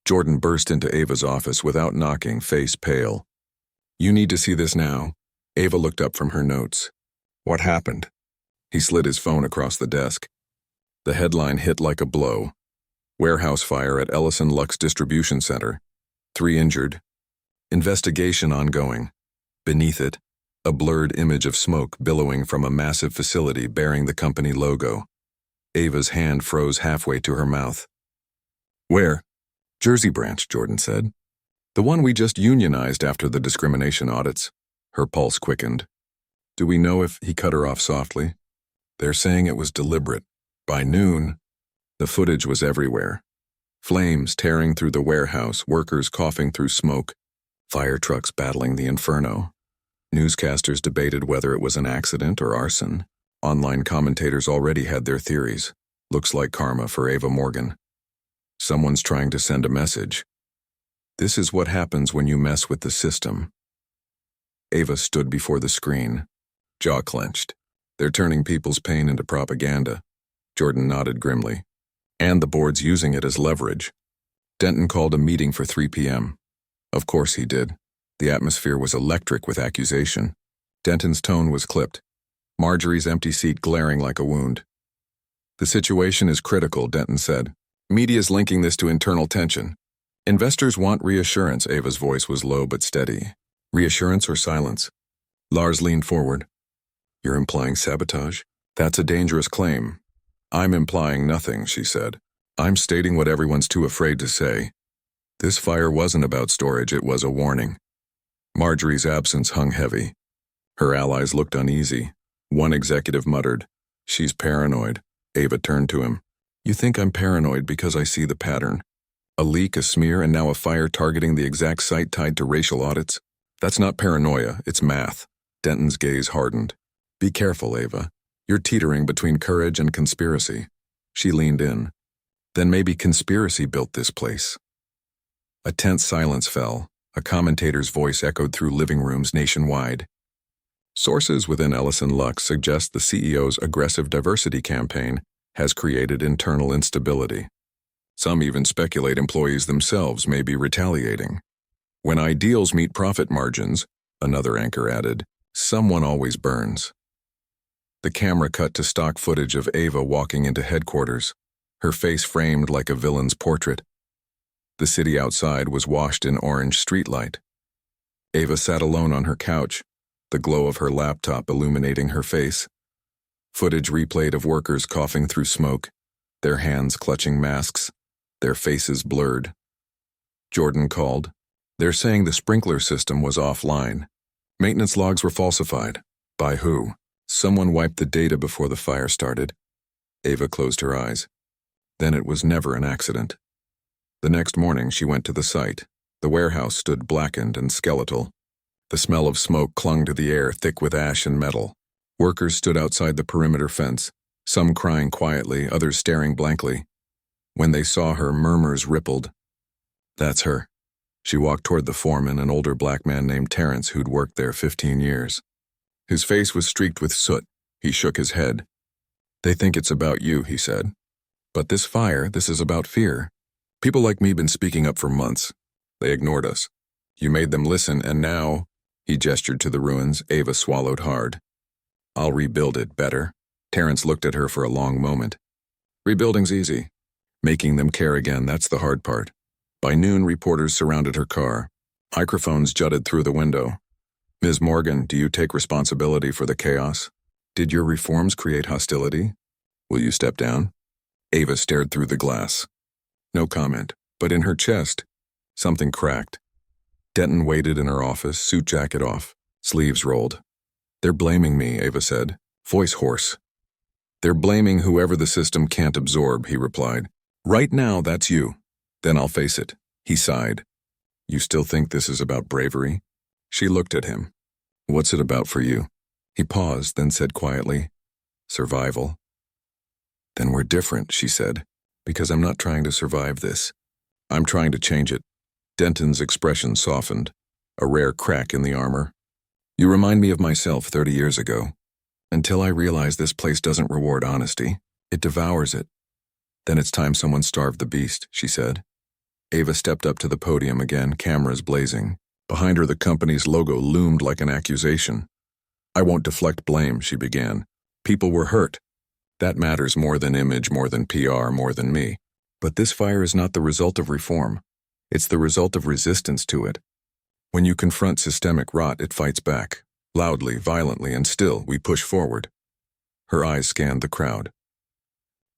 Jordan burst into Ava's office without knocking, face pale. "You need to see this now." Ava looked up from her notes. "What happened?" He slid his phone across the desk. The headline hit like a blow. "Warehouse fire at Ellison Lux Distribution Center. 3 injured. Investigation ongoing." Beneath it, a blurred image of smoke billowing from a massive facility bearing the company logo. Ava's hand froze halfway to her mouth. "Where?" "Jersey branch," Jordan said. "The one we just unionized after the discrimination audits." Her pulse quickened. "Do we know if—" He cut her off softly. "They're saying it was deliberate. By noon, the footage was everywhere. Flames tearing through the warehouse, workers coughing through smoke, fire trucks battling the inferno. Newscasters debated whether it was an accident or arson. Online commentators already had their theories. Looks like karma for Ava Morgan. Someone's trying to send a message. This is what happens when you mess with the system." Ava stood before the screen, jaw clenched. "They're turning people's pain into propaganda." Jordan nodded grimly. "And the board's using it as leverage." Denton called a meeting for 3 p.m. Of course he did. The atmosphere was electric with accusation. Denton's tone was clipped, Marjorie's empty seat glaring like a wound. "The situation is critical," Denton said. "Media's linking this to internal tension. Investors want reassurance." Ava's voice was low but steady. "Reassurance or silence?" Lars leaned forward. "You're implying sabotage?" "That's a dangerous claim." "I'm implying nothing," she said. I'm stating what everyone's too afraid to say. This fire wasn't about storage, it was a warning. Marjorie's absence hung heavy. Her allies looked uneasy. One executive muttered, "She's paranoid." Ava turned to him. "You think I'm paranoid because I see the pattern? A leak, a smear, and now a fire targeting the exact site tied to racial audits? That's not paranoia, it's math." Denton's gaze hardened. "Be careful, Ava. You're teetering between courage and conspiracy." She leaned in. "Then maybe conspiracy built this place." A tense silence fell. A commentator's voice echoed through living rooms nationwide. Sources within Ellison Lux suggest the CEO's aggressive diversity campaign has created internal instability. Some even speculate employees themselves may be retaliating. When ideals meet profit margins, another anchor added, someone always burns. The camera cut to stock footage of Ava walking into headquarters, her face framed like a villain's portrait. The city outside was washed in orange streetlight. Ava sat alone on her couch, the glow of her laptop illuminating her face. Footage replayed of workers coughing through smoke, their hands clutching masks, their faces blurred. Jordan called. "They're saying the sprinkler system was offline. Maintenance logs were falsified." "By who?" "Someone wiped the data before the fire started." Ava closed her eyes. Then it was never an accident. The next morning she went to the site. The warehouse stood blackened and skeletal. The smell of smoke clung to the air, thick with ash and metal. Workers stood outside the perimeter fence, some crying quietly, others staring blankly. When they saw her, murmurs rippled. "That's her." She walked toward the foreman, an older black man named Terrence who'd worked there 15 years. His face was streaked with soot. He shook his head. "They think it's about you," he said. "But this fire, this is about fear. People like me been speaking up for months. They ignored us. You made them listen, and now—" He gestured to the ruins. Ava swallowed hard. "I'll rebuild it better." Terrence looked at her for a long moment. "Rebuilding's easy. Making them care again, that's the hard part." By noon, reporters surrounded her car. Microphones jutted through the window. "Ms. Morgan, do you take responsibility for the chaos? Did your reforms create hostility? Will you step down?" Ava stared through the glass. No comment, but in her chest, something cracked. Denton waited in her office, suit jacket off, sleeves rolled. "They're blaming me," Ava said, voice hoarse. "They're blaming whoever the system can't absorb," he replied. "Right now, that's you. Then I'll face it." He sighed. "You still think this is about bravery?" She looked at him. "What's it about for you?" He paused, then said quietly, "Survival." "Then we're different," she said, "because I'm not trying to survive this. I'm trying to change it." Denton's expression softened, a rare crack in the armor. "You remind me of myself 30 years ago. Until I realize this place doesn't reward honesty, it devours it. Then it's time someone starved the beast," she said. Ava stepped up to the podium again, cameras blazing. Behind her, the company's logo loomed like an accusation. "I won't deflect blame," she began. "People were hurt. That matters more than image, more than PR, more than me. But this fire is not the result of reform. It's the result of resistance to it. When you confront systemic rot, it fights back, loudly, violently, and still we push forward." Her eyes scanned the crowd.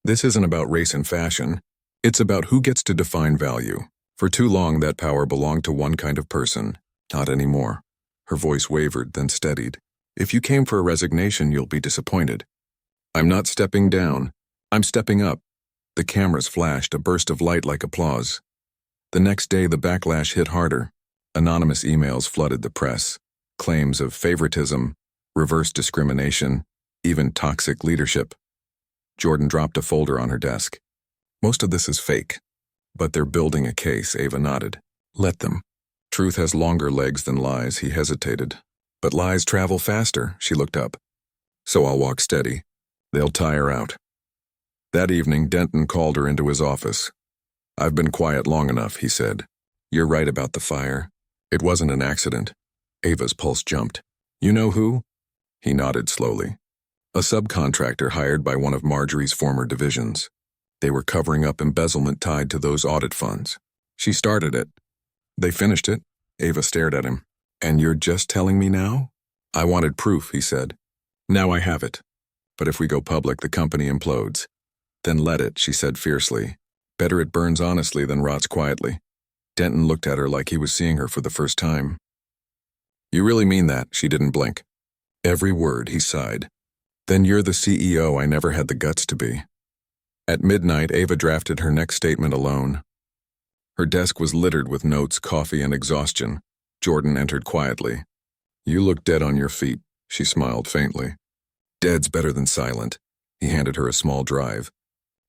"This isn't about race and fashion. It's about who gets to define value. For too long, that power belonged to one kind of person. Not anymore." Her voice wavered, then steadied. "If you came for a resignation, you'll be disappointed. I'm not stepping down. I'm stepping up." The cameras flashed, a burst of light like applause. The next day, the backlash hit harder. Anonymous emails flooded the press. Claims of favoritism, reverse discrimination, even toxic leadership. Jordan dropped a folder on her desk. "Most of this is fake. But they're building a case," Ava nodded. "Let them. Truth has longer legs than lies," he hesitated. "But lies travel faster," she looked up. "So I'll walk steady. They'll tire out." That evening, Denton called her into his office. "I've been quiet long enough," he said. "You're right about the fire. It wasn't an accident." Ava's pulse jumped. "You know who?" He nodded slowly. "A subcontractor hired by one of Marjorie's former divisions. They were covering up embezzlement tied to those audit funds. She started it. They finished it." Ava stared at him. "And you're just telling me now?" "I wanted proof," he said. "Now I have it. But if we go public, the company implodes." "Then let it," she said fiercely. Better it burns honestly than rots quietly. Denton looked at her like he was seeing her for the first time. You really mean that? She didn't blink. Every word, he sighed. Then you're the CEO I never had the guts to be. At midnight, Ava drafted her next statement alone. Her desk was littered with notes, coffee, and exhaustion. Jordan entered quietly. You look dead on your feet, she smiled faintly. Dead's better than silent. He handed her a small drive.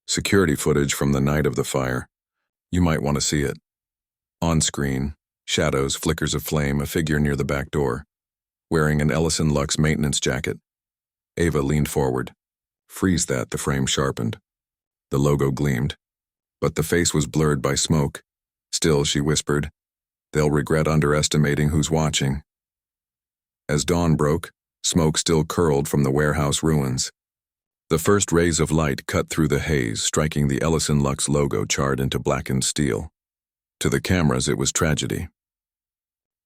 Security footage from the night of the fire. You might want to see it. On screen, shadows, flickers of flame, a figure near the back door, wearing an Ellison Lux maintenance jacket. Ava leaned forward. Freeze that, the frame sharpened. The logo gleamed, but the face was blurred by smoke. Still, she whispered, they'll regret underestimating who's watching. As dawn broke, smoke still curled from the warehouse ruins. The first rays of light cut through the haze, striking the Ellison Lux logo charred into blackened steel. To the cameras, it was tragedy.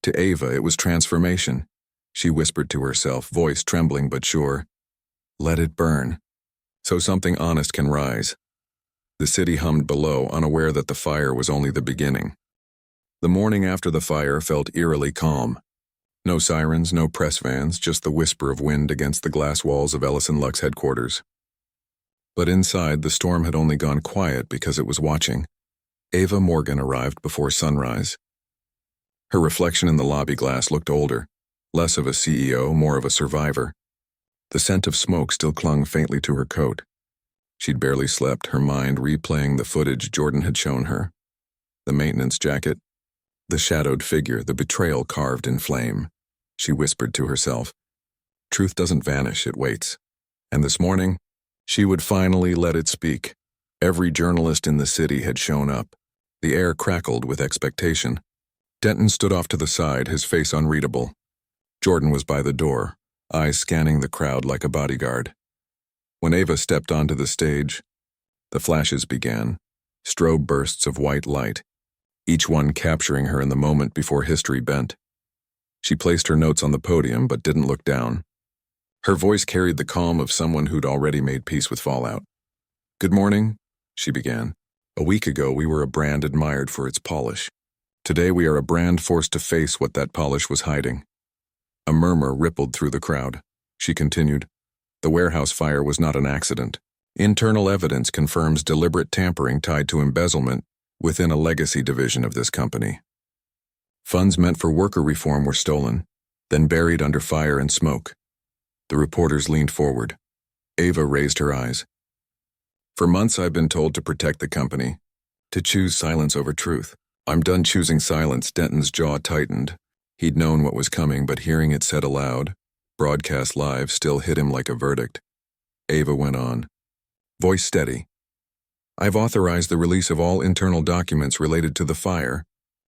To Ava, it was transformation. She whispered to herself, voice trembling but sure. Let it burn, so something honest can rise. The city hummed below, unaware that the fire was only the beginning. The morning after the fire felt eerily calm. No sirens, no press vans, just the whisper of wind against the glass walls of Ellison Lux headquarters. But inside, the storm had only gone quiet because it was watching. Ava Morgan arrived before sunrise. Her reflection in the lobby glass looked older, less of a CEO, more of a survivor. The scent of smoke still clung faintly to her coat. She'd barely slept, her mind replaying the footage Jordan had shown her. The maintenance jacket, the shadowed figure, the betrayal carved in flame. She whispered to herself, truth doesn't vanish, it waits. And this morning, she would finally let it speak. Every journalist in the city had shown up. The air crackled with expectation. Denton stood off to the side, his face unreadable. Jordan was by the door, eyes scanning the crowd like a bodyguard. When Ava stepped onto the stage, the flashes began, strobe bursts of white light, each one capturing her in the moment before history bent. She placed her notes on the podium but didn't look down. Her voice carried the calm of someone who'd already made peace with fallout. Good morning, she began. A week ago, we were a brand admired for its polish. Today, we are a brand forced to face what that polish was hiding. A murmur rippled through the crowd. She continued, the warehouse fire was not an accident. Internal evidence confirms deliberate tampering tied to embezzlement within a legacy division of this company. Funds meant for worker reform were stolen, then buried under fire and smoke. The reporters leaned forward. Ava raised her eyes. For months, I've been told to protect the company, to choose silence over truth. I'm done choosing silence. Denton's jaw tightened. He'd known what was coming, but hearing it said aloud, broadcast live, still hit him like a verdict. Ava went on, voice steady. I've authorized the release of all internal documents related to the fire,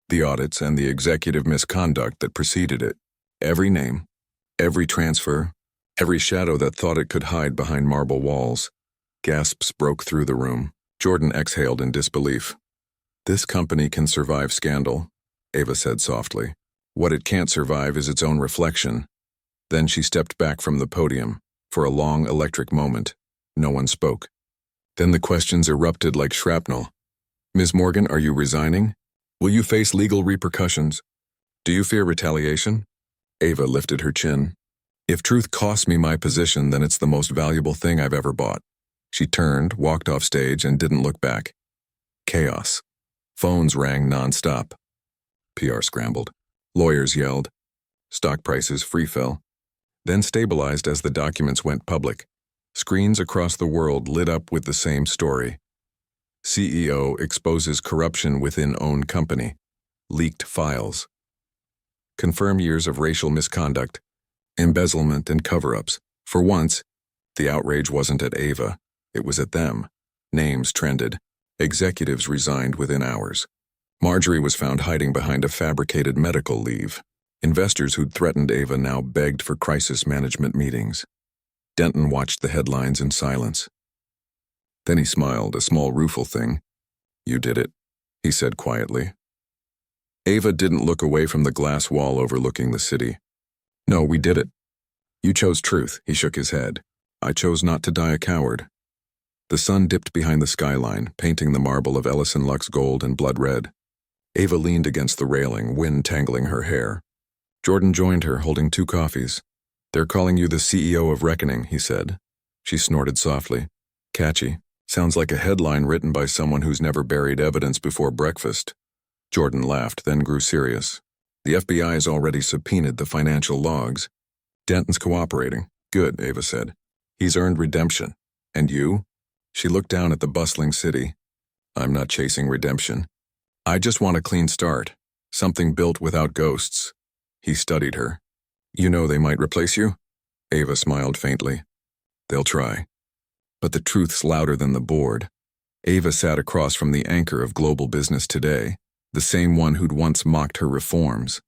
the audits, and the executive misconduct that preceded it. Every name, every transfer, every shadow that thought it could hide behind marble walls. Gasps broke through the room. Jordan exhaled in disbelief. This company can survive scandal, Ava said softly. What it can't survive is its own reflection. Then she stepped back from the podium. For a long electric moment, no one spoke. Then the questions erupted like shrapnel. Ms. Morgan, are you resigning? Will you face legal repercussions? Do you fear retaliation? Ava lifted her chin. If truth costs me my position, then it's the most valuable thing I've ever bought. She turned, walked off stage, and didn't look back. Chaos. Phones rang nonstop. PR scrambled. Lawyers yelled. Stock prices free fell, then stabilized as the documents went public. Screens across the world lit up with the same story. CEO exposes corruption within own company. Leaked files. Confirm years of racial misconduct, embezzlement, and cover-ups. For once, the outrage wasn't at Ava. It was at them. Names trended. Executives resigned within hours. Marjorie was found hiding behind a fabricated medical leave. Investors who'd threatened Ava now begged for crisis management meetings. Denton watched the headlines in silence. Then he smiled, a small rueful thing. You did it, he said quietly. Ava didn't look away from the glass wall overlooking the city. No, we did it. You chose truth, he shook his head. I chose not to die a coward. The sun dipped behind the skyline, painting the marble of Ellison Lux gold and blood red. Ava leaned against the railing, wind tangling her hair. Jordan joined her, holding 2 coffees. "They're calling you the CEO of Reckoning," he said. She snorted softly. "Catchy. Sounds like a headline written by someone who's never buried evidence before breakfast." Jordan laughed, then grew serious. "The FBI has already subpoenaed the financial logs. Denton's cooperating." "Good," Ava said. "He's earned redemption. And you?" She looked down at the bustling city. "I'm not chasing redemption. I just want a clean start. Something built without ghosts." He studied her. "You know they might replace you?" Ava smiled faintly. "They'll try. But the truth's louder than the board." Ava sat across from the anchor of global business today, the same one who'd once mocked her reforms.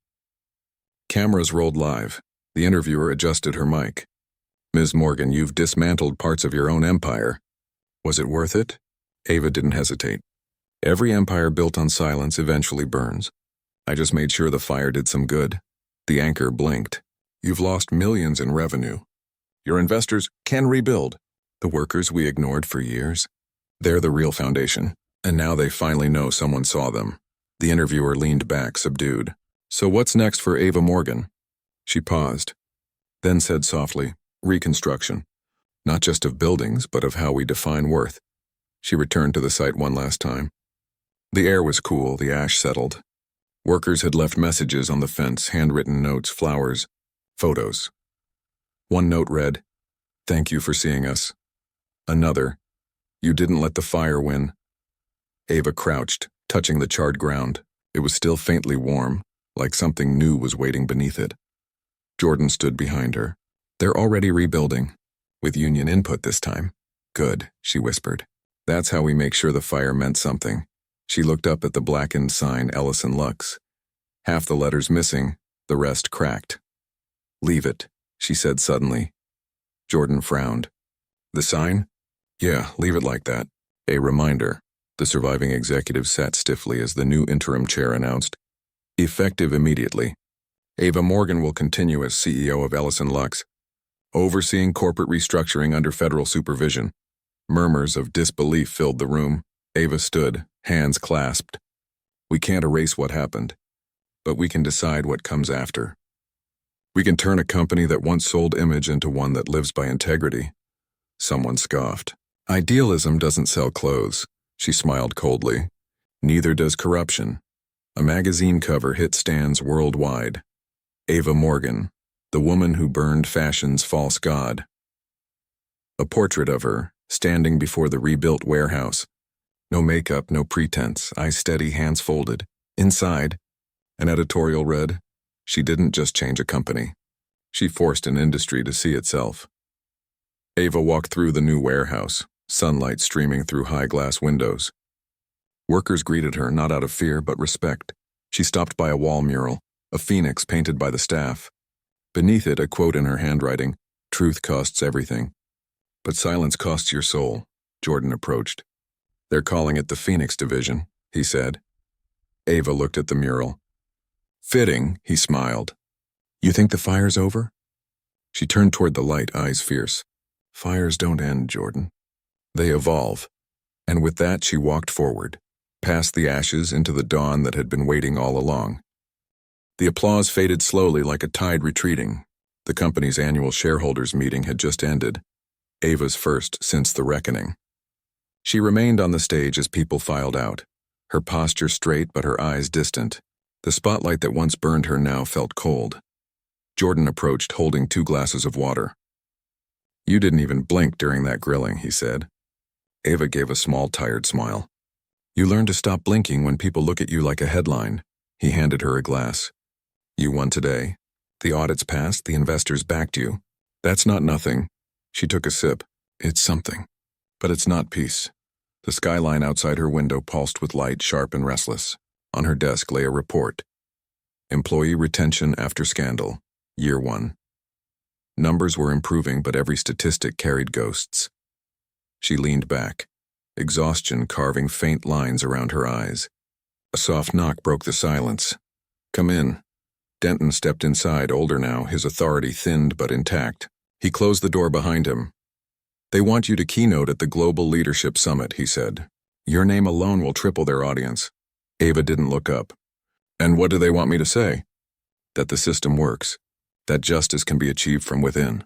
Cameras rolled live. The interviewer adjusted her mic. "Ms. Morgan, you've dismantled parts of your own empire. Was it worth it?" Ava didn't hesitate. "Every empire built on silence eventually burns. I just made sure the fire did some good." The anchor blinked. "You've lost millions in revenue. Your investors can rebuild. The workers we ignored for years, they're the real foundation. And now they finally know someone saw them." The interviewer leaned back, subdued. "So what's next for Ava Morgan?" She paused, then said softly, "Reconstruction. Not just of buildings, but of how we define worth." She returned to the site one last time. The air was cool, the ash settled. Workers had left messages on the fence, handwritten notes, flowers, photos. One note read, "Thank you for seeing us." Another, "You didn't let the fire win." Ava crouched, touching the charred ground. It was still faintly warm, like something new was waiting beneath it. Jordan stood behind her. "They're already rebuilding, with union input this time." "Good," she whispered. "That's how we make sure the fire meant something." She looked up at the blackened sign Ellison Lux. Half the letters missing, the rest cracked. "Leave it," she said suddenly. Jordan frowned. "The sign?" "Yeah, leave it like that. A reminder." The surviving executive sat stiffly as the new interim chair announced, "Effective immediately. Ava Morgan will continue as CEO of Ellison Lux, overseeing corporate restructuring under federal supervision." Murmurs of disbelief filled the room. Ava stood, hands clasped. "We can't erase what happened, but we can decide what comes after. We can turn a company that once sold image into one that lives by integrity." Someone scoffed. "Idealism doesn't sell clothes." She smiled coldly. "Neither does corruption." A magazine cover hit stands worldwide. Ava Morgan, the woman who burned fashion's false god. A portrait of her, standing before the rebuilt warehouse. No makeup, no pretense, eyes steady, hands folded. Inside, an editorial read, "She didn't just change a company. She forced an industry to see itself." Ava walked through the new warehouse, sunlight streaming through high glass windows. Workers greeted her not out of fear but respect. She stopped by a wall mural, a phoenix painted by the staff. Beneath it, a quote in her handwriting, "Truth costs everything. But silence costs your soul." Jordan approached. "They're calling it the Phoenix Division," he said. Ava looked at the mural. "Fitting," he smiled. "You think the fire's over?" She turned toward the light, eyes fierce. "Fires don't end, Jordan. They evolve." And with that she walked forward, past the ashes into the dawn that had been waiting all along. The applause faded slowly like a tide retreating. The company's annual shareholders meeting had just ended, Ava's first since the reckoning. She remained on the stage as people filed out, her posture straight but her eyes distant. The spotlight that once burned her now felt cold. Jordan approached, holding 2 glasses of water. "You didn't even blink during that grilling," he said. Ava gave a small, tired smile. "You learn to stop blinking when people look at you like a headline." He handed her a glass. "You won today. The audit's passed, the investors backed you. That's not nothing." She took a sip. "It's something. But it's not peace." The skyline outside her window pulsed with light, sharp and restless. On her desk lay a report. Employee retention after scandal, year 1. Numbers were improving, but every statistic carried ghosts. She leaned back, exhaustion carving faint lines around her eyes. A soft knock broke the silence. "Come in." Denton stepped inside, older now, his authority thinned but intact. He closed the door behind him. They want you to keynote at the Global Leadership Summit, he said. Your name alone will triple their audience. Ava didn't look up. And what do they want me to say? That the system works. That justice can be achieved from within.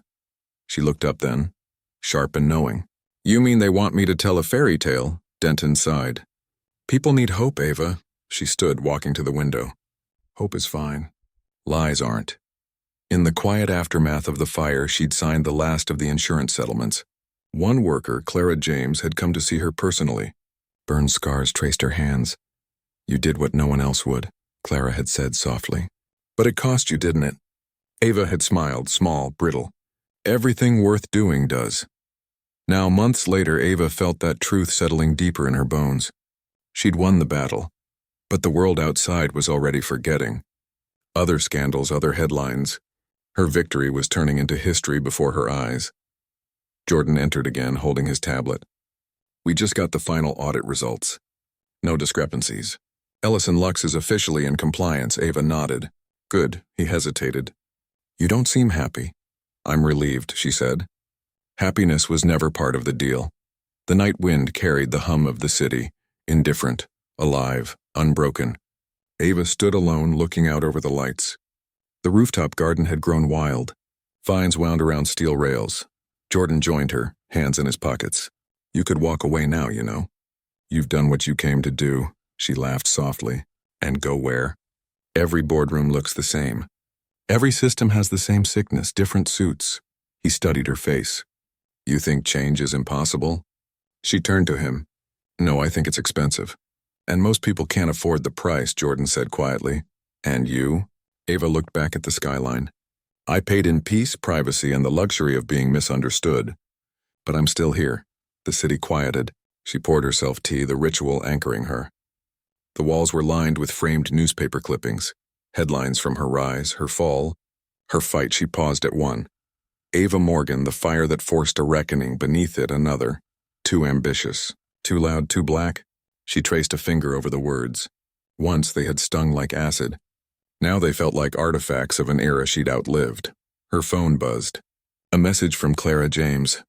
She looked up then, sharp and knowing. You mean they want me to tell a fairy tale? Denton sighed. People need hope, Ava. She stood, walking to the window. Hope is fine. Lies aren't. In the quiet aftermath of the fire, she'd signed the last of the insurance settlements. One worker, Clara James, had come to see her personally. Burn scars traced her hands. You did what no one else would, Clara had said softly. But it cost you, didn't it? Ava had smiled, small, brittle. Everything worth doing does. Now, months later, Ava felt that truth settling deeper in her bones. She'd won the battle, but the world outside was already forgetting. Other scandals, other headlines. Her victory was turning into history before her eyes. Jordan entered again, holding his tablet. We just got the final audit results. No discrepancies. Ellison Lux is officially in compliance, Ava nodded. Good, he hesitated. You don't seem happy. I'm relieved, she said. Happiness was never part of the deal. The night wind carried the hum of the city, indifferent, alive, unbroken. Ava stood alone, looking out over the lights. The rooftop garden had grown wild. Vines wound around steel rails. Jordan joined her, hands in his pockets. You could walk away now, you know. You've done what you came to do, she laughed softly. And go where? Every boardroom looks the same. Every system has the same sickness, different suits. He studied her face. You think change is impossible? She turned to him. No, I think it's expensive. And most people can't afford the price, Jordan said quietly. And you? Ava looked back at the skyline. I paid in peace, privacy, and the luxury of being misunderstood. But I'm still here. The city quieted. She poured herself tea, the ritual anchoring her. The walls were lined with framed newspaper clippings, headlines from her rise, her fall, her fight. She paused at one. Ava Morgan, the fire that forced a reckoning, beneath it another. Too ambitious, too loud, too black. She traced a finger over the words. Once they had stung like acid. Now they felt like artifacts of an era she'd outlived. Her phone buzzed. A message from Clara James.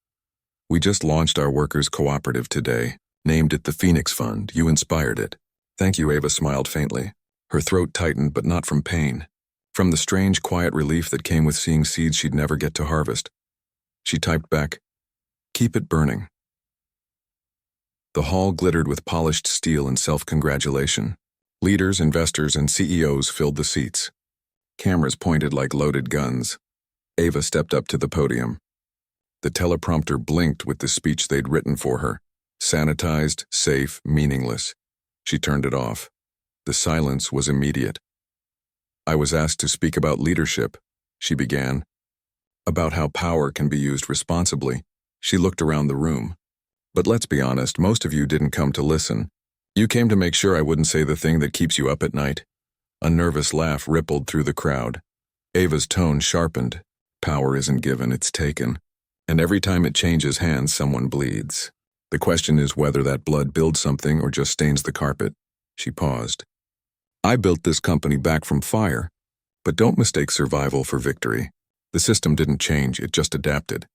We just launched our workers' cooperative today. Named it the Phoenix Fund. You inspired it. Thank you, Ava smiled faintly. Her throat tightened, but not from pain. From the strange, quiet relief that came with seeing seeds she'd never get to harvest. She typed back, keep it burning. The hall glittered with polished steel and self-congratulation. Leaders, investors, and CEOs filled the seats. Cameras pointed like loaded guns. Ava stepped up to the podium. The teleprompter blinked with the speech they'd written for her. Sanitized, safe, meaningless. She turned it off. The silence was immediate. I was asked to speak about leadership, she began. About how power can be used responsibly. She looked around the room. But let's be honest, most of you didn't come to listen. You came to make sure I wouldn't say the thing that keeps you up at night. A nervous laugh rippled through the crowd. Ava's tone sharpened. Power isn't given, it's taken. And every time it changes hands, someone bleeds. The question is whether that blood builds something or just stains the carpet. She paused. I built this company back from fire. But don't mistake survival for victory. The system didn't change, it just adapted.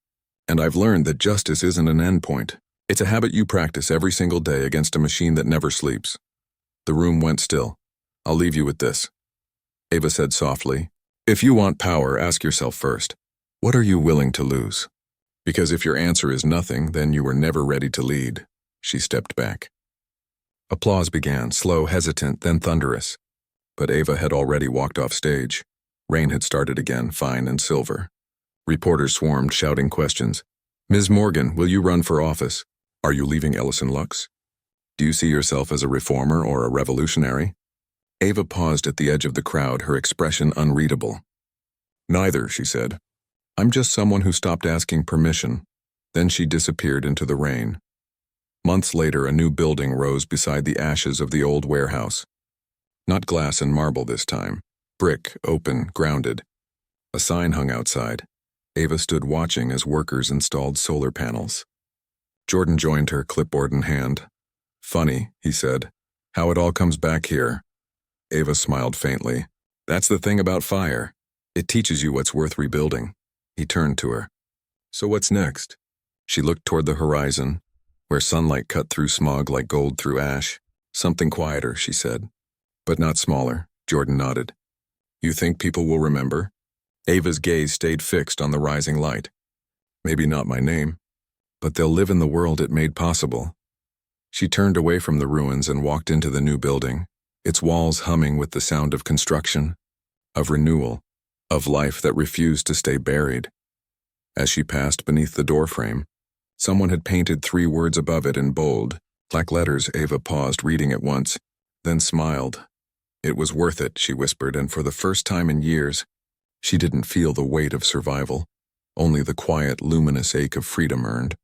And I've learned that justice isn't an endpoint. It's a habit you practice every single day against a machine that never sleeps. The room went still. I'll leave you with this. Ava said softly, if you want power, ask yourself first, what are you willing to lose? Because if your answer is nothing, then you were never ready to lead. She stepped back. Applause began, slow, hesitant, then thunderous. But Ava had already walked off stage. Rain had started again, fine and silver. Reporters swarmed, shouting questions. Ms. Morgan, will you run for office? Are you leaving Ellison Lux? Do you see yourself as a reformer or a revolutionary? Ava paused at the edge of the crowd, her expression unreadable. Neither, she said. I'm just someone who stopped asking permission. Then she disappeared into the rain. Months later, a new building rose beside the ashes of the old warehouse. Not glass and marble this time. Brick, open, grounded. A sign hung outside. Ava stood watching as workers installed solar panels. Jordan joined her, clipboard in hand. Funny, he said, how it all comes back here. Ava smiled faintly. That's the thing about fire. It teaches you what's worth rebuilding. He turned to her. So what's next? She looked toward the horizon, where sunlight cut through smog like gold through ash. Something quieter, she said. But not smaller, Jordan nodded. You think people will remember? Ava's gaze stayed fixed on the rising light. Maybe not my name, but they'll live in the world it made possible. She turned away from the ruins and walked into the new building, its walls humming with the sound of construction, of renewal, of life that refused to stay buried. As she passed beneath the doorframe, someone had painted 3 words above it in bold, black letters. Ava paused, reading it once, then smiled. It was worth it, she whispered, and for the first time in years, she didn't feel the weight of survival, only the quiet, luminous ache of freedom earned.